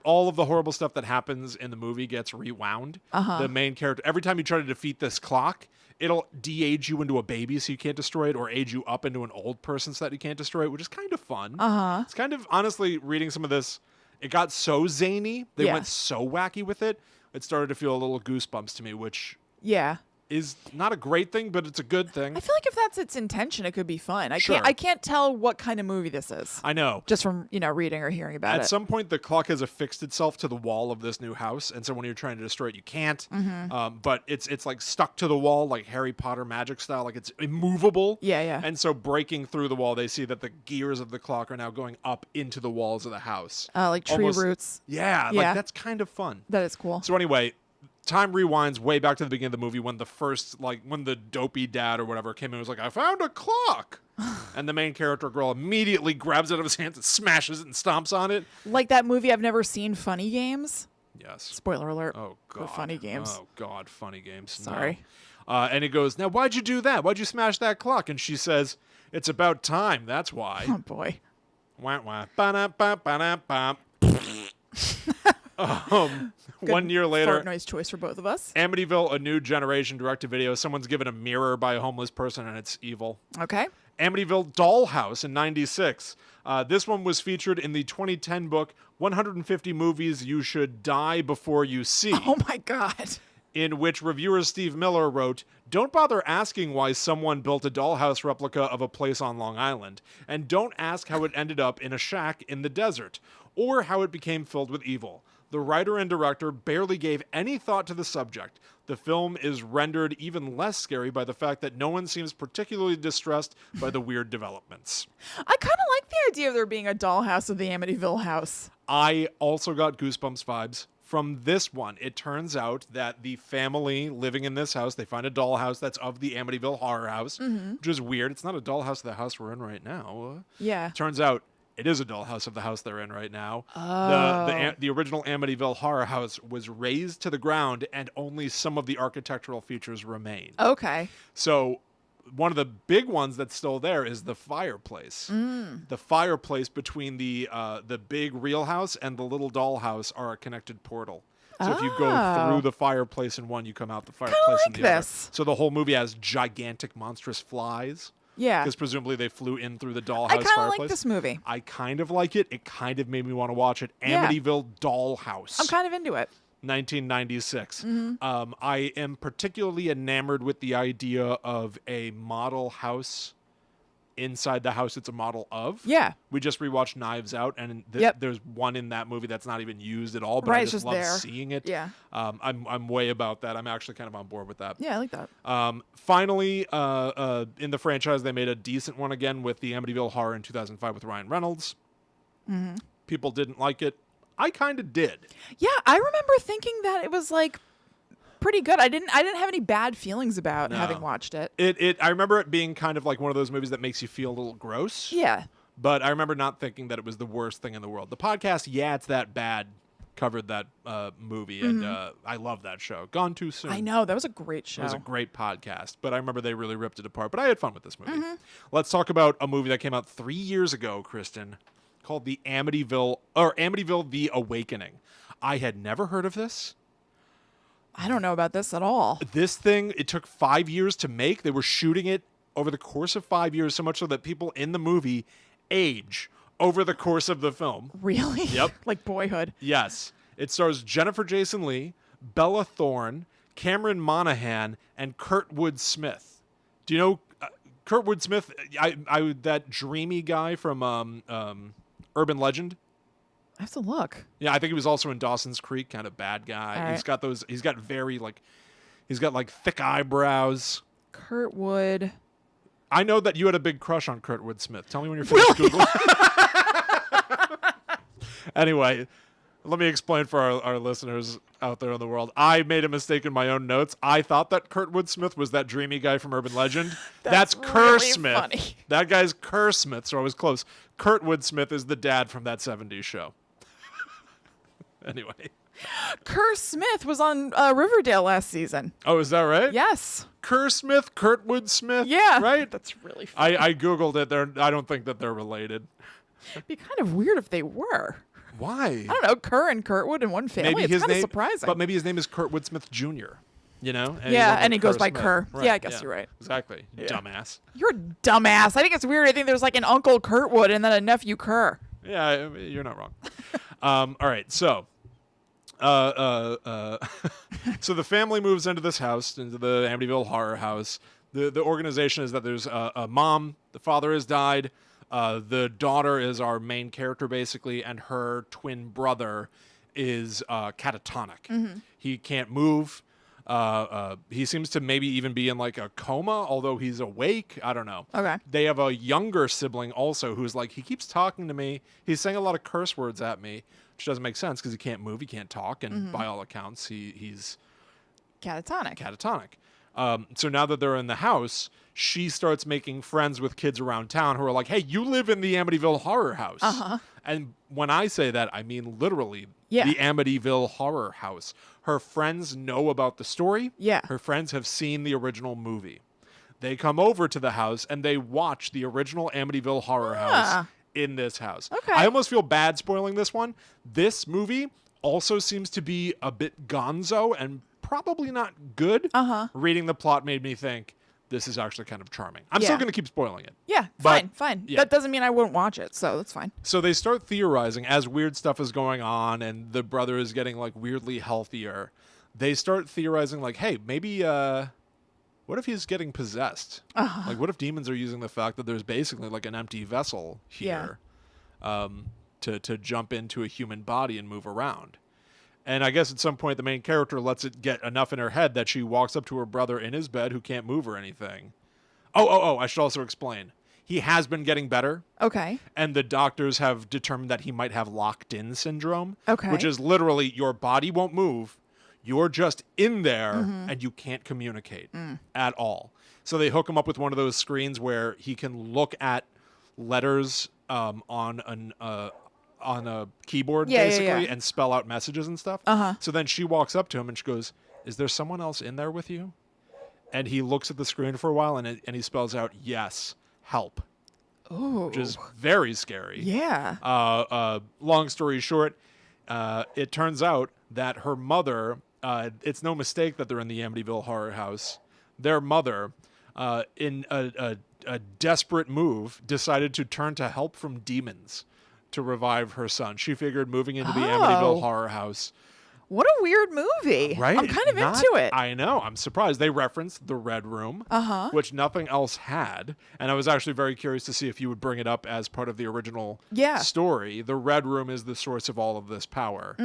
All of the horrible stuff that happens in the movie gets rewound. The main character, every time you try to defeat this clock, it'll de-age you into a baby so you can't destroy it, or age you up into an old person so that you can't destroy it, which is kind of fun. It's kind of, honestly, reading some of this, it got so zany, they went so wacky with it, it started to feel a little goosebumps to me, which is not a great thing, but it's a good thing. I feel like if that's its intention, it could be fun. I Sure. can't tell what kind of movie this is. I know. Just from, reading or hearing about it. At some point, the clock has affixed itself to the wall of this new house, and so when you're trying to destroy it, you can't. But it's like stuck to the wall, like Harry Potter magic style, like it's immovable. Yeah. And so breaking through the wall, they see that the gears of the clock are now going up into the walls of the house. Like tree roots. Yeah, like that's kind of fun. That is cool. So anyway, time rewinds way back to the beginning of the movie when when the dopey dad or whatever came in and was like, I found a clock. And the main character girl immediately grabs it out of his hands and smashes it and stomps on it. Like that movie I've never seen, Funny Games. Yes. Spoiler alert. Oh, God. For Funny Games. Oh, God, Funny Games. Sorry. No. And he goes, now, why'd you do that? Why'd you smash that clock? And she says, it's about time. That's why. Oh, boy. Wah, wah. Ba-da-ba, ba-da-ba. 1 year later, Fart noise choice for both of us. Amityville, A New Generation direct-to-video. Someone's given a mirror by a homeless person, and it's evil. Okay. Amityville Dollhouse in 96. This one was featured in the 2010 book, 150 Movies You Should Die Before You See. Oh, my God. In which reviewer Steve Miller wrote, don't bother asking why someone built a dollhouse replica of a place on Long Island, and don't ask how it ended up in a shack in the desert, or how it became filled with evil. The writer and director barely gave any thought to the subject. The film is rendered even less scary by the fact that no one seems particularly distressed by the weird developments. I kind of like the idea of there being a dollhouse of the Amityville house. I also got Goosebumps vibes from this one. It turns out that the family living in this house, they find a dollhouse that's of the Amityville Horror house, which is weird. It's not a dollhouse of the house we're in right now. Yeah. Turns out it is a dollhouse of the house they're in right now. Oh. The original Amityville Horror house was razed to the ground, and only some of the architectural features remain. Okay. So one of the big ones that's still there is the fireplace. The fireplace between the big real house and the little dollhouse are a connected portal. So if you go through the fireplace in one, you come out the fireplace in the other. So the whole movie has gigantic, monstrous flies. Yeah. Because presumably they flew in through the dollhouse I fireplace. kind of like this movie. I kind of like it. It kind of made me want to watch it. Yeah. Amityville Dollhouse. I'm kind of into it. 1996. I am particularly enamored with the idea of a model house inside the house it's a model of. Yeah. We just rewatched Knives Out, and there's one in that movie that's not even used at all, but I just love seeing it. Yeah. I'm way about that. I'm actually kind of on board with that. Yeah, I like that. Finally, in the franchise, they made a decent one again with the Amityville Horror in 2005 with Ryan Reynolds. Mm-hmm. People didn't like it. I kind of did. Yeah, I remember thinking that it was like pretty good. I didn't have any bad feelings about having watched it. I remember it being kind of like one of those movies that makes you feel a little gross. Yeah. But I remember not thinking that it was the worst thing in the world. The podcast, Yeah, It's That Bad, covered that movie, and I love that show. Gone Too Soon. I know. That was a great show. It was a great podcast, but I remember they really ripped it apart. But I had fun with this movie. Let's talk about a movie that came out 3 years ago, Kristen, called the Amityville The Awakening. I had never heard of this. I don't know about this at all. This thing, it took 5 years to make. They were shooting it over the course of 5 years, so much so that people in the movie age over the course of the film. Really? Yep. Like Boyhood. Yes. It stars Jennifer Jason Leigh, Bella Thorne, Cameron Monaghan, and Kurtwood Smith. Do you know Kurtwood Smith? That dreamy guy from Urban Legend. I have to look. Yeah, I think he was also in Dawson's Creek, kind of bad guy. All right. He's got thick eyebrows. Kurtwood. I know that you had a big crush on Kurtwood Smith. Tell me when you're finished Googling. Anyway, let me explain for our listeners out there in the world. I made a mistake in my own notes. I thought that Kurtwood Smith was that dreamy guy from Urban Legend. That's Kerr really Smith. Funny. That guy's Kerr Smith, so I was close. Kurtwood Smith is the dad from that 70s show. Anyway. Kerr Smith was on Riverdale last season. Oh, is that right? Yes. Kerr Smith, Kurtwood Smith. Yeah. Right? That's really funny. I Googled it. I don't think that they're related. It'd be kind of weird if they were. Why? I don't know. Kerr and Kurtwood in one family. It's kind of surprising. But maybe his name is Kurtwood Smith Jr., you know? And he goes by Smith. Kerr. Right. Yeah, I guess you're right. Exactly. Yeah. Dumbass. You're a dumbass. I think it's weird. I think there's like an Uncle Kurtwood and then a nephew Kerr. Yeah, you're not wrong. All right, so... so the family moves into this house, into the Amityville Horror House. The organization is that there's a mom, the father has died, the daughter is our main character basically, and her twin brother is catatonic. He can't move. He seems to maybe even be in like a coma, although he's awake. I don't know. Okay. They have a younger sibling also who's like, he keeps talking to me. He's saying a lot of curse words at me, which doesn't make sense because he can't move, he can't talk, and by all accounts, he's catatonic. So now that they're in the house, she starts making friends with kids around town who are like, hey, you live in the Amityville Horror House. And when I say that, I mean literally the Amityville Horror House. Her friends know about the story. Yeah. Her friends have seen the original movie. They come over to the house and they watch the original Amityville Horror House in this house. Okay. I almost feel bad spoiling this one. This movie also seems to be a bit gonzo and probably not good. Reading the plot made me think this is actually kind of charming. I'm still going to keep spoiling it. Yeah, fine. Yeah. That doesn't mean I wouldn't watch it, so that's fine. So they start theorizing as weird stuff is going on and the brother is getting like weirdly healthier. They start theorizing like, hey, maybe what if he's getting possessed? Like, what if demons are using the fact that there's basically like an empty vessel here to jump into a human body and move around? And I guess at some point the main character lets it get enough in her head that she walks up to her brother in his bed who can't move or anything. I should also explain. He has been getting better. Okay. And the doctors have determined that he might have locked-in syndrome. Okay. Which is literally your body won't move. You're just in there and you can't communicate at all. So they hook him up with one of those screens where he can look at letters on a keyboard basically and spell out messages and stuff. So then she walks up to him and she goes, is there someone else in there with you? And he looks at the screen for a while and he spells out, yes, help. Oh. Which is very scary. Yeah. Long story short, it turns out that her mother, it's no mistake that they're in the Amityville Horror House. Their mother, in a desperate move, decided to turn to help from demons to revive her son. She figured moving into the Amityville Horror House What a weird movie. Right? I'm kind of into it. I know. I'm surprised. They referenced the Red Room, which nothing else had. And I was actually very curious to see if you would bring it up as part of the original story. The Red Room is the source of all of this power.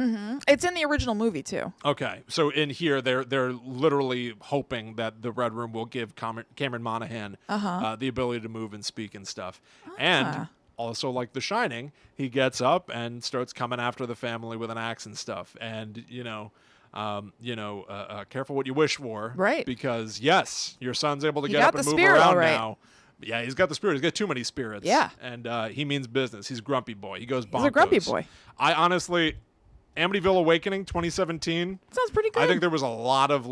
It's in the original movie, too. Okay. So in here, they're literally hoping that the Red Room will give Cameron Monaghan the ability to move and speak and stuff. And also, like The Shining, he gets up and starts coming after the family with an axe and stuff. And, careful what you wish for. Right. Because, yes, your son's able to get up and move spirit, around now. Yeah, he's got the spirit. He's got too many spirits. Yeah. And he means business. He's grumpy boy. He goes bonkers. He's a grumpy boy. I honestly, Amityville Awakening 2017. Sounds pretty good. I think there was a lot of,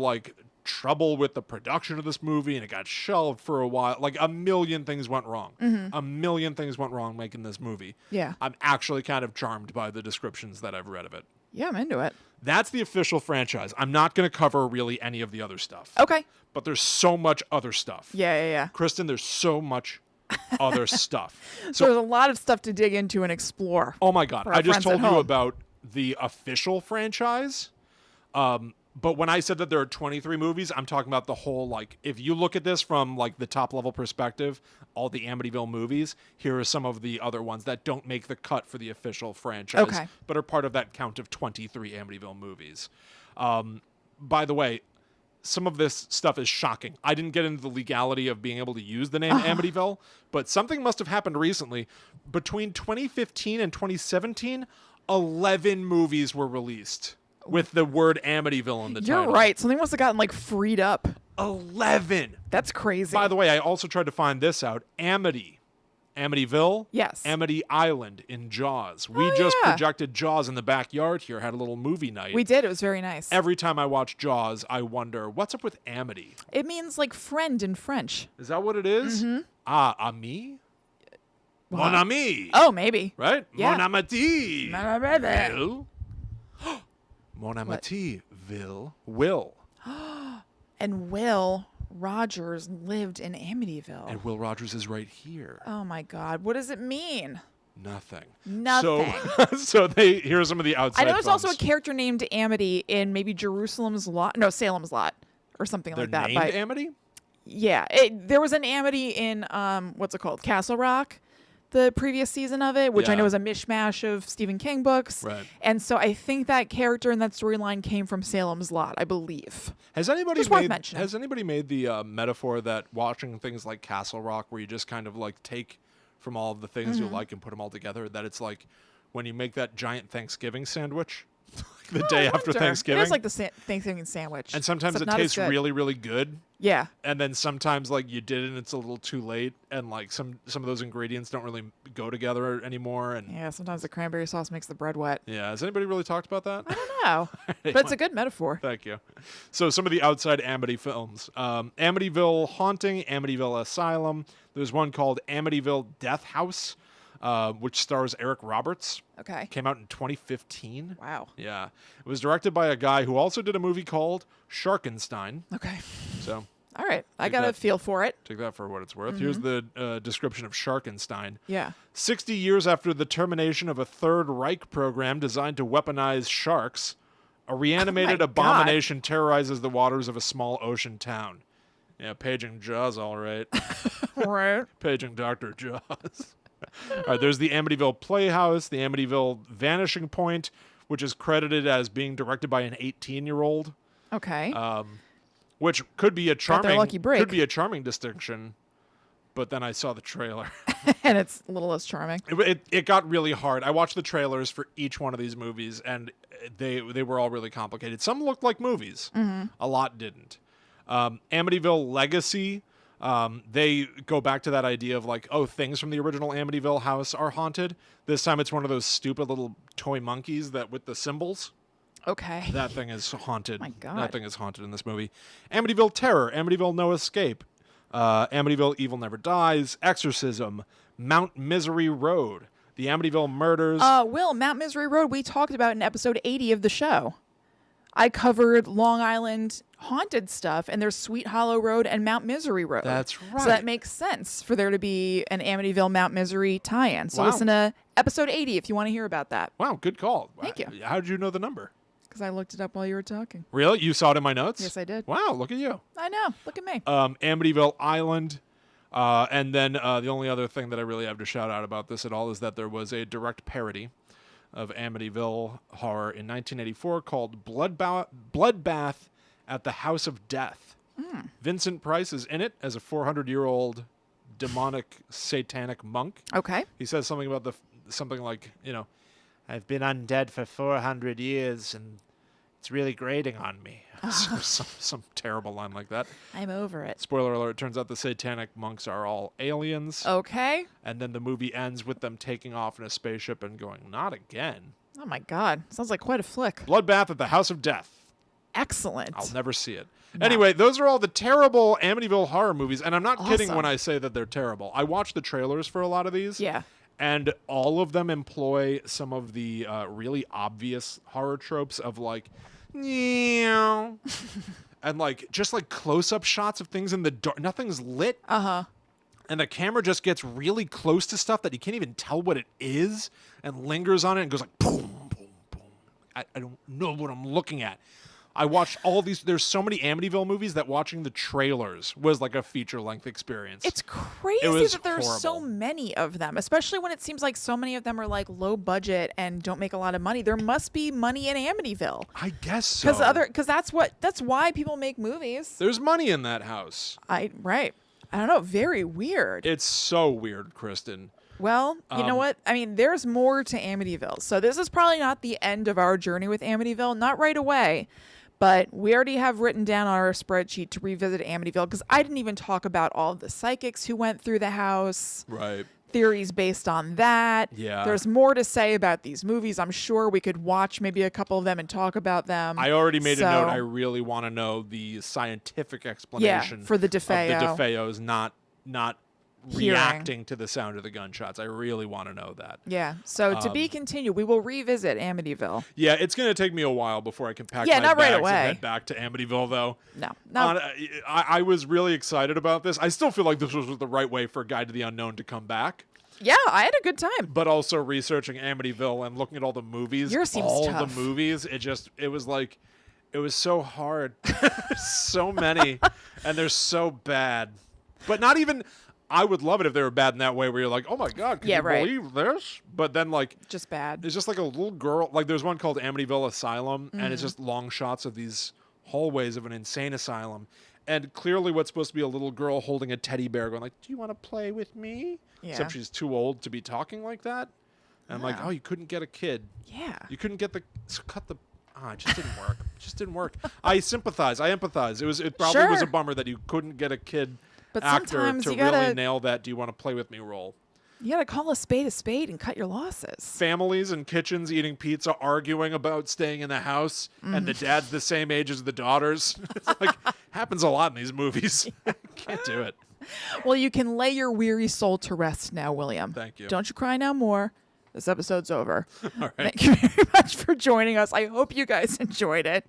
trouble with the production of this movie, and it got shelved for a while. Like, a million things went wrong. A million things went wrong making this movie. Yeah. I'm actually kind of charmed by the descriptions that I've read of it. Yeah, I'm into it. That's the official franchise. I'm not going to cover really any of the other stuff. Okay. But there's so much other stuff. Yeah. Kristen, there's so much other stuff. So there's a lot of stuff to dig into and explore. Oh my God. I just told you home. about the official franchise. But when I said that there are 23 movies, I'm talking about the whole, if you look at this from, the top-level perspective, all the Amityville movies, here are some of the other ones that don't make the cut for the official franchise, but are part of that count of 23 Amityville movies. By the way, some of this stuff is shocking. I didn't get into the legality of being able to use the name Amityville, but something must have happened recently. Between 2015 and 2017, 11 movies were released with the word Amityville in the title. You're right. Something must have gotten freed up. 11. That's crazy. By the way, I also tried to find this out. Amityville. Yes. Amity Island in Jaws. We just projected Jaws in the backyard here, had a little movie night. We did. It was very nice. Every time I watch Jaws, I wonder, what's up with Amity? It means friend in French. Is that what it is? Ami? Mon ami. Oh, maybe. Right? Yeah. Mon amity. Mon amity. Will. Mon amity. Will. And Will Rogers lived in Amityville. And Will Rogers is right here. Oh my God. What does it mean? Nothing. So here's some of the outside I know there's thumbs. also a character named Amity in maybe Jerusalem's Lot. No, Salem's Lot. Or something They're like that. named Amity? Yeah. There was an Amity in, what's it called? Castle Rock. The previous season of it, which I know is a mishmash of Stephen King books. Right. And so I think that character in that storyline came from Salem's Lot, I believe. Has anybody Just worth mentioning. Has anybody made the metaphor that watching things like Castle Rock, where you just kind of take from all of the things you like and put them all together, that it's like when you make that giant Thanksgiving sandwich the day after Thanksgiving? It is like the Thanksgiving sandwich. And sometimes it tastes really, really good. Yeah. And then sometimes you did it and it's a little too late, and some of those ingredients don't really go together anymore. And yeah, sometimes the cranberry sauce makes the bread wet. Yeah. Has anybody really talked about that? I don't know. But it's a good metaphor. Thank you. So some of the outside Amity films. Amityville Haunting, Amityville Asylum. There's one called Amityville Death House, which stars Eric Roberts. Okay. Came out in 2015. Wow. Yeah. It was directed by a guy who also did a movie called Sharkenstein. Okay. So... All right. I got a feel for it. Take that for what it's worth. Here's the description of Sharkenstein. Yeah. 60 years after the termination of a Third Reich program designed to weaponize sharks, a reanimated abomination terrorizes the waters of a small ocean town. Yeah, paging Jaws, all right. Right. Paging Dr. Jaws. All right, there's the Amityville Playhouse, the Amityville Vanishing Point, which is credited as being directed by an 18-year-old. Okay. Which could be a charming lucky break. Could be a charming distinction, but then I saw the trailer. And it's a little less charming. It got really hard. I watched the trailers for each one of these movies, and they were all really complicated. Some looked like movies. A lot didn't. Amityville Legacy, they go back to that idea of things from the original Amityville house are haunted. This time it's one of those stupid little toy monkeys with the symbols. Okay. That thing is haunted. My God. That thing is haunted in this movie. Amityville Terror, Amityville No Escape, Amityville Evil Never Dies, Exorcism, Mount Misery Road, The Amityville Murders. Will, Mount Misery Road, we talked about in episode 80 of the show. I covered Long Island haunted stuff, and there's Sweet Hollow Road and Mount Misery Road. That's right. So that makes sense for there to be an Amityville Mount Misery tie-in. So Wow. listen to episode 80 if you want to hear about that. Wow, good call. Thank you. How did you know the number? because I looked it up while you were talking. Really? You saw it in my notes? Yes, I did. Wow, look at you. I know. Look at me. Amityville Island. And then the only other thing that I really have to shout out about this at all is that there was a direct parody of Amityville Horror in 1984 called Bloodbath at the House of Death. Vincent Price is in it as a 400-year-old demonic satanic monk. Okay. He says something about something like, I've been undead for 400 years and it's really grating on me. Some terrible line like that. I'm over it. Spoiler alert, turns out the satanic monks are all aliens. Okay. And then the movie ends with them taking off in a spaceship and going, not again. Oh, my God. Sounds like quite a flick. Bloodbath at the House of Death. Excellent. I'll never see it. No. Anyway, those are all the terrible Amityville Horror movies. And I'm not kidding Awesome. when I say that they're terrible. I watched the trailers for a lot of these. Yeah. And all of them employ some of the really obvious horror tropes of like, and like just like close-up shots of things in the dark. Nothing's lit. Uh-huh. And the camera just gets really close to stuff that you can't even tell what it is and lingers on it and goes like boom, boom, boom. I don't know what I'm looking at. I watched all these. There's so many Amityville movies that watching the trailers was like a feature-length experience. It's crazy that there's so many of them, especially when it seems like so many of them are like low budget and don't make a lot of money. There must be money in Amityville. I guess so. Because that's why people make movies. There's money in that house. Right. I don't know. Very weird. It's so weird, Kristen. Well, you know what? I mean, there's more to Amityville. So this is probably not the end of our journey with Amityville. Not right away. But we already have written down on our spreadsheet to revisit Amityville because I didn't even talk about all of the psychics who went through the house. Right. Theories based on that. Yeah. There's more to say about these movies. I'm sure we could watch maybe a couple of them and talk about them. I already made a note. I really want to know the scientific explanation for the DeFeo. Of the DeFeos not reacting to the sound of the gunshots. I really want to know that. Yeah. So to be continued, we will revisit Amityville. Yeah, it's going to take me a while before I can pack Yeah, my not bags right away. and head back to Amityville, though. No. I was really excited about this. I still feel like this was the right way for Guide to the Unknown to come back. Yeah, I had a good time. But also researching Amityville and looking at all the movies, Yours seems tough. The movies, it was so hard. So many, and they're so bad. But not even... I would love it if they were bad in that way where you're like, oh my God, can you believe this? But then like... Just bad. It's just like a little girl. Like there's one called Amityville Asylum, and it's just long shots of these hallways of an insane asylum. And clearly what's supposed to be a little girl holding a teddy bear going like, do you want to play with me? Yeah. Except she's too old to be talking like that. And I'm like, oh, you couldn't get a kid. Yeah. You couldn't get it just didn't work. It just didn't work. I sympathize. I empathize. It probably was a bummer that you couldn't get a kid actor to really nail that do you want to play with me role. You gotta call a spade and cut your losses. Families in kitchens eating pizza, arguing about staying in the house, and the dad's the same age as the daughters. It's like happens a lot in these movies. Can't do it. Well, you can lay your weary soul to rest now, William. Thank you. Don't you cry no more. This episode's over. All right. Thank you very much for joining us. I hope you guys enjoyed it.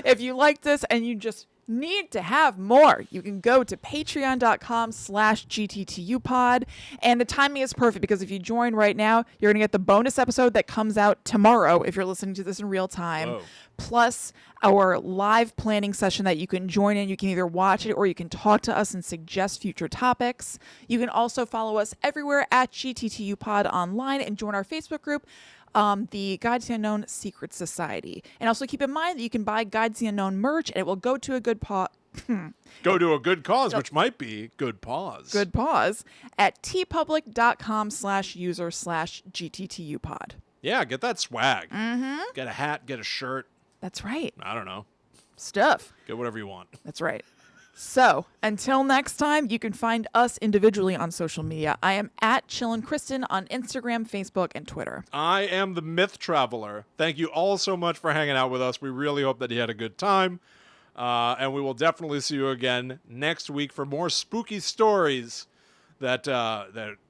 If you liked this and you just need to have more, you can go to patreon.com/GTTUpod. And the timing is perfect because if you join right now, you're going to get the bonus episode that comes out tomorrow if you're listening to this in real time. Whoa. Plus our live planning session that you can join in. You can either watch it or you can talk to us and suggest future topics. You can also follow us everywhere at GTTUpod online and join our Facebook group, the Guide to the Unknown Secret Society. And also keep in mind that you can buy Guide to the Unknown merch and it will go to a good Go to a good cause, which might be good pause. Good pause at tpublic.com/user/GTTUpod. Yeah, get that swag. Get a hat, get a shirt. That's right. I don't know. Stuff. Get whatever you want. That's right. So until next time, you can find us individually on social media. I am at Chillin' Kristen on Instagram, Facebook, and Twitter. I am the Myth Traveler. Thank you all so much for hanging out with us. We really hope that you had a good time. And we will definitely see you again next week for more spooky stories that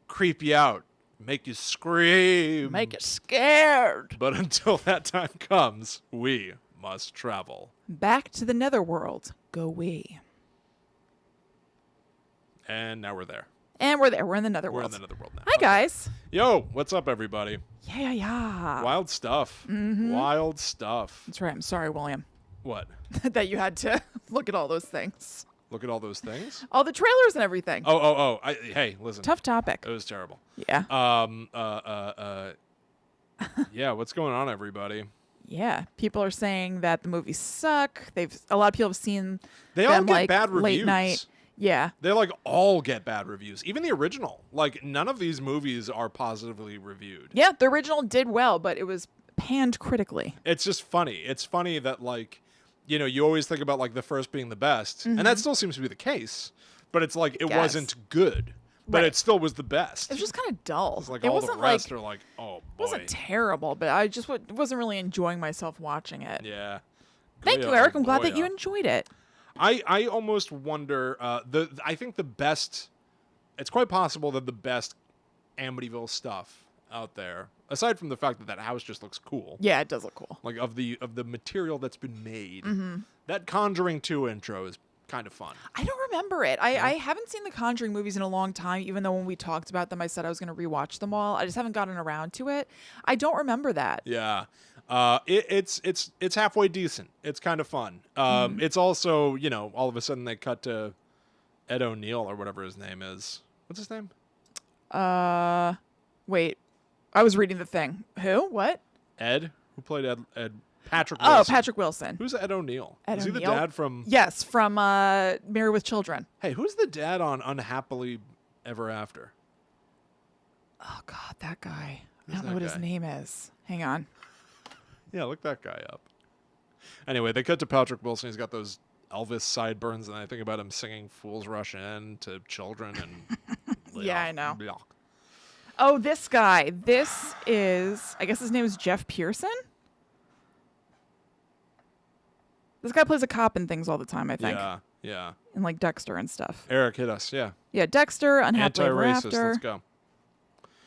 creep you out, make you scream. Make you scared. But until that time comes, we must travel. Back to the netherworld go we. And now we're there. And we're there. We're in the netherworld. We're in the netherworld now. Hi, guys. Yo, what's up, everybody? Yeah. Wild stuff. Mm-hmm. Wild stuff. That's right. I'm sorry, William, What? that you had to look at all those things. Look at all those things. All the trailers and everything. Hey, listen. Tough topic. It was terrible. Yeah. Yeah, what's going on, everybody? Yeah. People are saying that the movies suck. A lot of people have seen They all them, get like, bad late reviews. night. Yeah. They like all get bad reviews. Even the original. Like none of these movies are positively reviewed. Yeah. The original did well, but it was panned critically. It's just funny. It's funny that like, you know, you always think about like the first being the best, and that still seems to be the case. But it's like it Guess. wasn't good, but Right. it still was the best. It was just kind of dull. It's like it all the wasn't rest like, are like, oh boy. it wasn't terrible, but I just wasn't really enjoying myself watching it. Yeah. Thank Boy, you, oh Eric. I'm glad boy, that you oh. enjoyed it. I almost wonder. I think the best. It's quite possible that the best Amityville stuff out there, aside from the fact that that house just looks cool, Yeah, it does look cool. like of the material that's been made, Mm-hmm. that Conjuring 2 intro is kind of fun. I don't remember it. I haven't seen the Conjuring movies in a long time, even though when we talked about them, I said I was going to rewatch them all. I just haven't gotten around to it. I don't remember that. Yeah. It's halfway decent. It's kind of fun. It's also, you know, all of a sudden they cut to Ed O'Neill or whatever his name is. What's his name? Wait. I was reading the thing. Who? What? Ed, who played Ed Patrick Wilson. Oh, Patrick Wilson. Who's Ed O'Neill? Ed Is he the O'Neill? dad from... Yes, from Married with Children. Hey, who's the dad on Unhappily Ever After? Oh, God, that guy. Who's I don't know that what his guy? name is. Hang on. Yeah, look that guy up. Anyway, they cut to Patrick Wilson. He's got those Elvis sideburns, and I think about him singing Fools Rush In to children. And Yeah, I know. Blah. Oh, this guy. This is, I guess his name is Jeff Pearson? This guy plays a cop in things all the time, I think. Yeah. In like Dexter and stuff. Eric hit us, yeah. Yeah, Dexter, Unhappily Ever Anti-racist, After. let's go.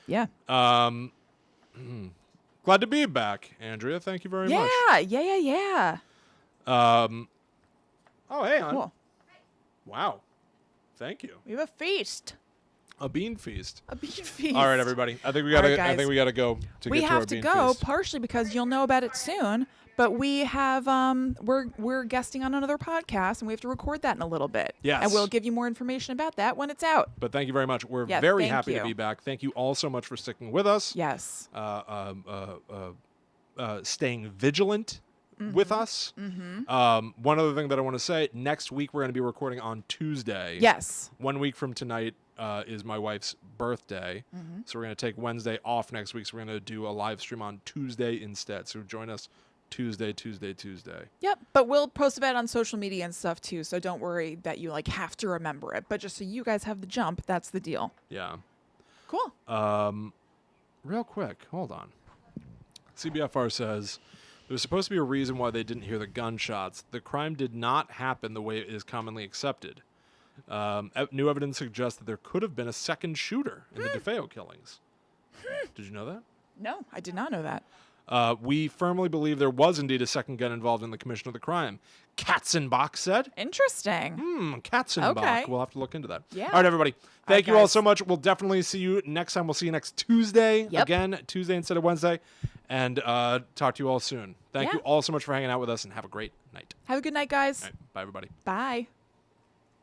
Yeah. Glad to be back, Andrea. Thank you very much. Yeah. Oh, hey, hon. Cool. Wow. Thank you. We have a feast. A bean feast. A bean feast. All right, everybody. I think we All gotta. right, I guys. think we gotta go to We get have our to bean go feast. partially because you'll know about it soon. But we have we're guesting on another podcast and we have to record that in a little bit. Yes. And we'll give you more information about that when it's out. But thank you very much. We're Yeah, very thank happy to you. be back. Thank you all so much for sticking with us. Yes. Staying vigilant with us. One other thing that I want to say: next week we're going to be recording on Tuesday. Yes. 1 week from tonight is my wife's birthday, so we're going to take Wednesday off next week. So we're going to do a live stream on Tuesday instead. So join us Tuesday. Yep. But we'll post about it on social media and stuff too. So don't worry that you like have to remember it. But just so you guys have the jump, that's the deal. Yeah. Cool. Real quick, hold on. CBFR says there's supposed to be a reason why they didn't hear the gunshots. The crime did not happen the way it is commonly accepted. New evidence suggests that there could have been a second shooter in the DeFeo killings. Did you know that? No, I did not know that. We firmly believe there was indeed a second gun involved in the commission of the crime. Katzenbach said. Interesting. Katzenbach. Okay. We'll have to look into that. Yeah. All right, everybody. Thank right, you all guys. so much. We'll definitely see you next time. We'll see you next Tuesday. Yep. Again, Tuesday instead of Wednesday. And talk to you all soon. Thank Yeah. you all so much for hanging out with us, and have a great night. Have a good night, guys. All right, bye, everybody. Bye.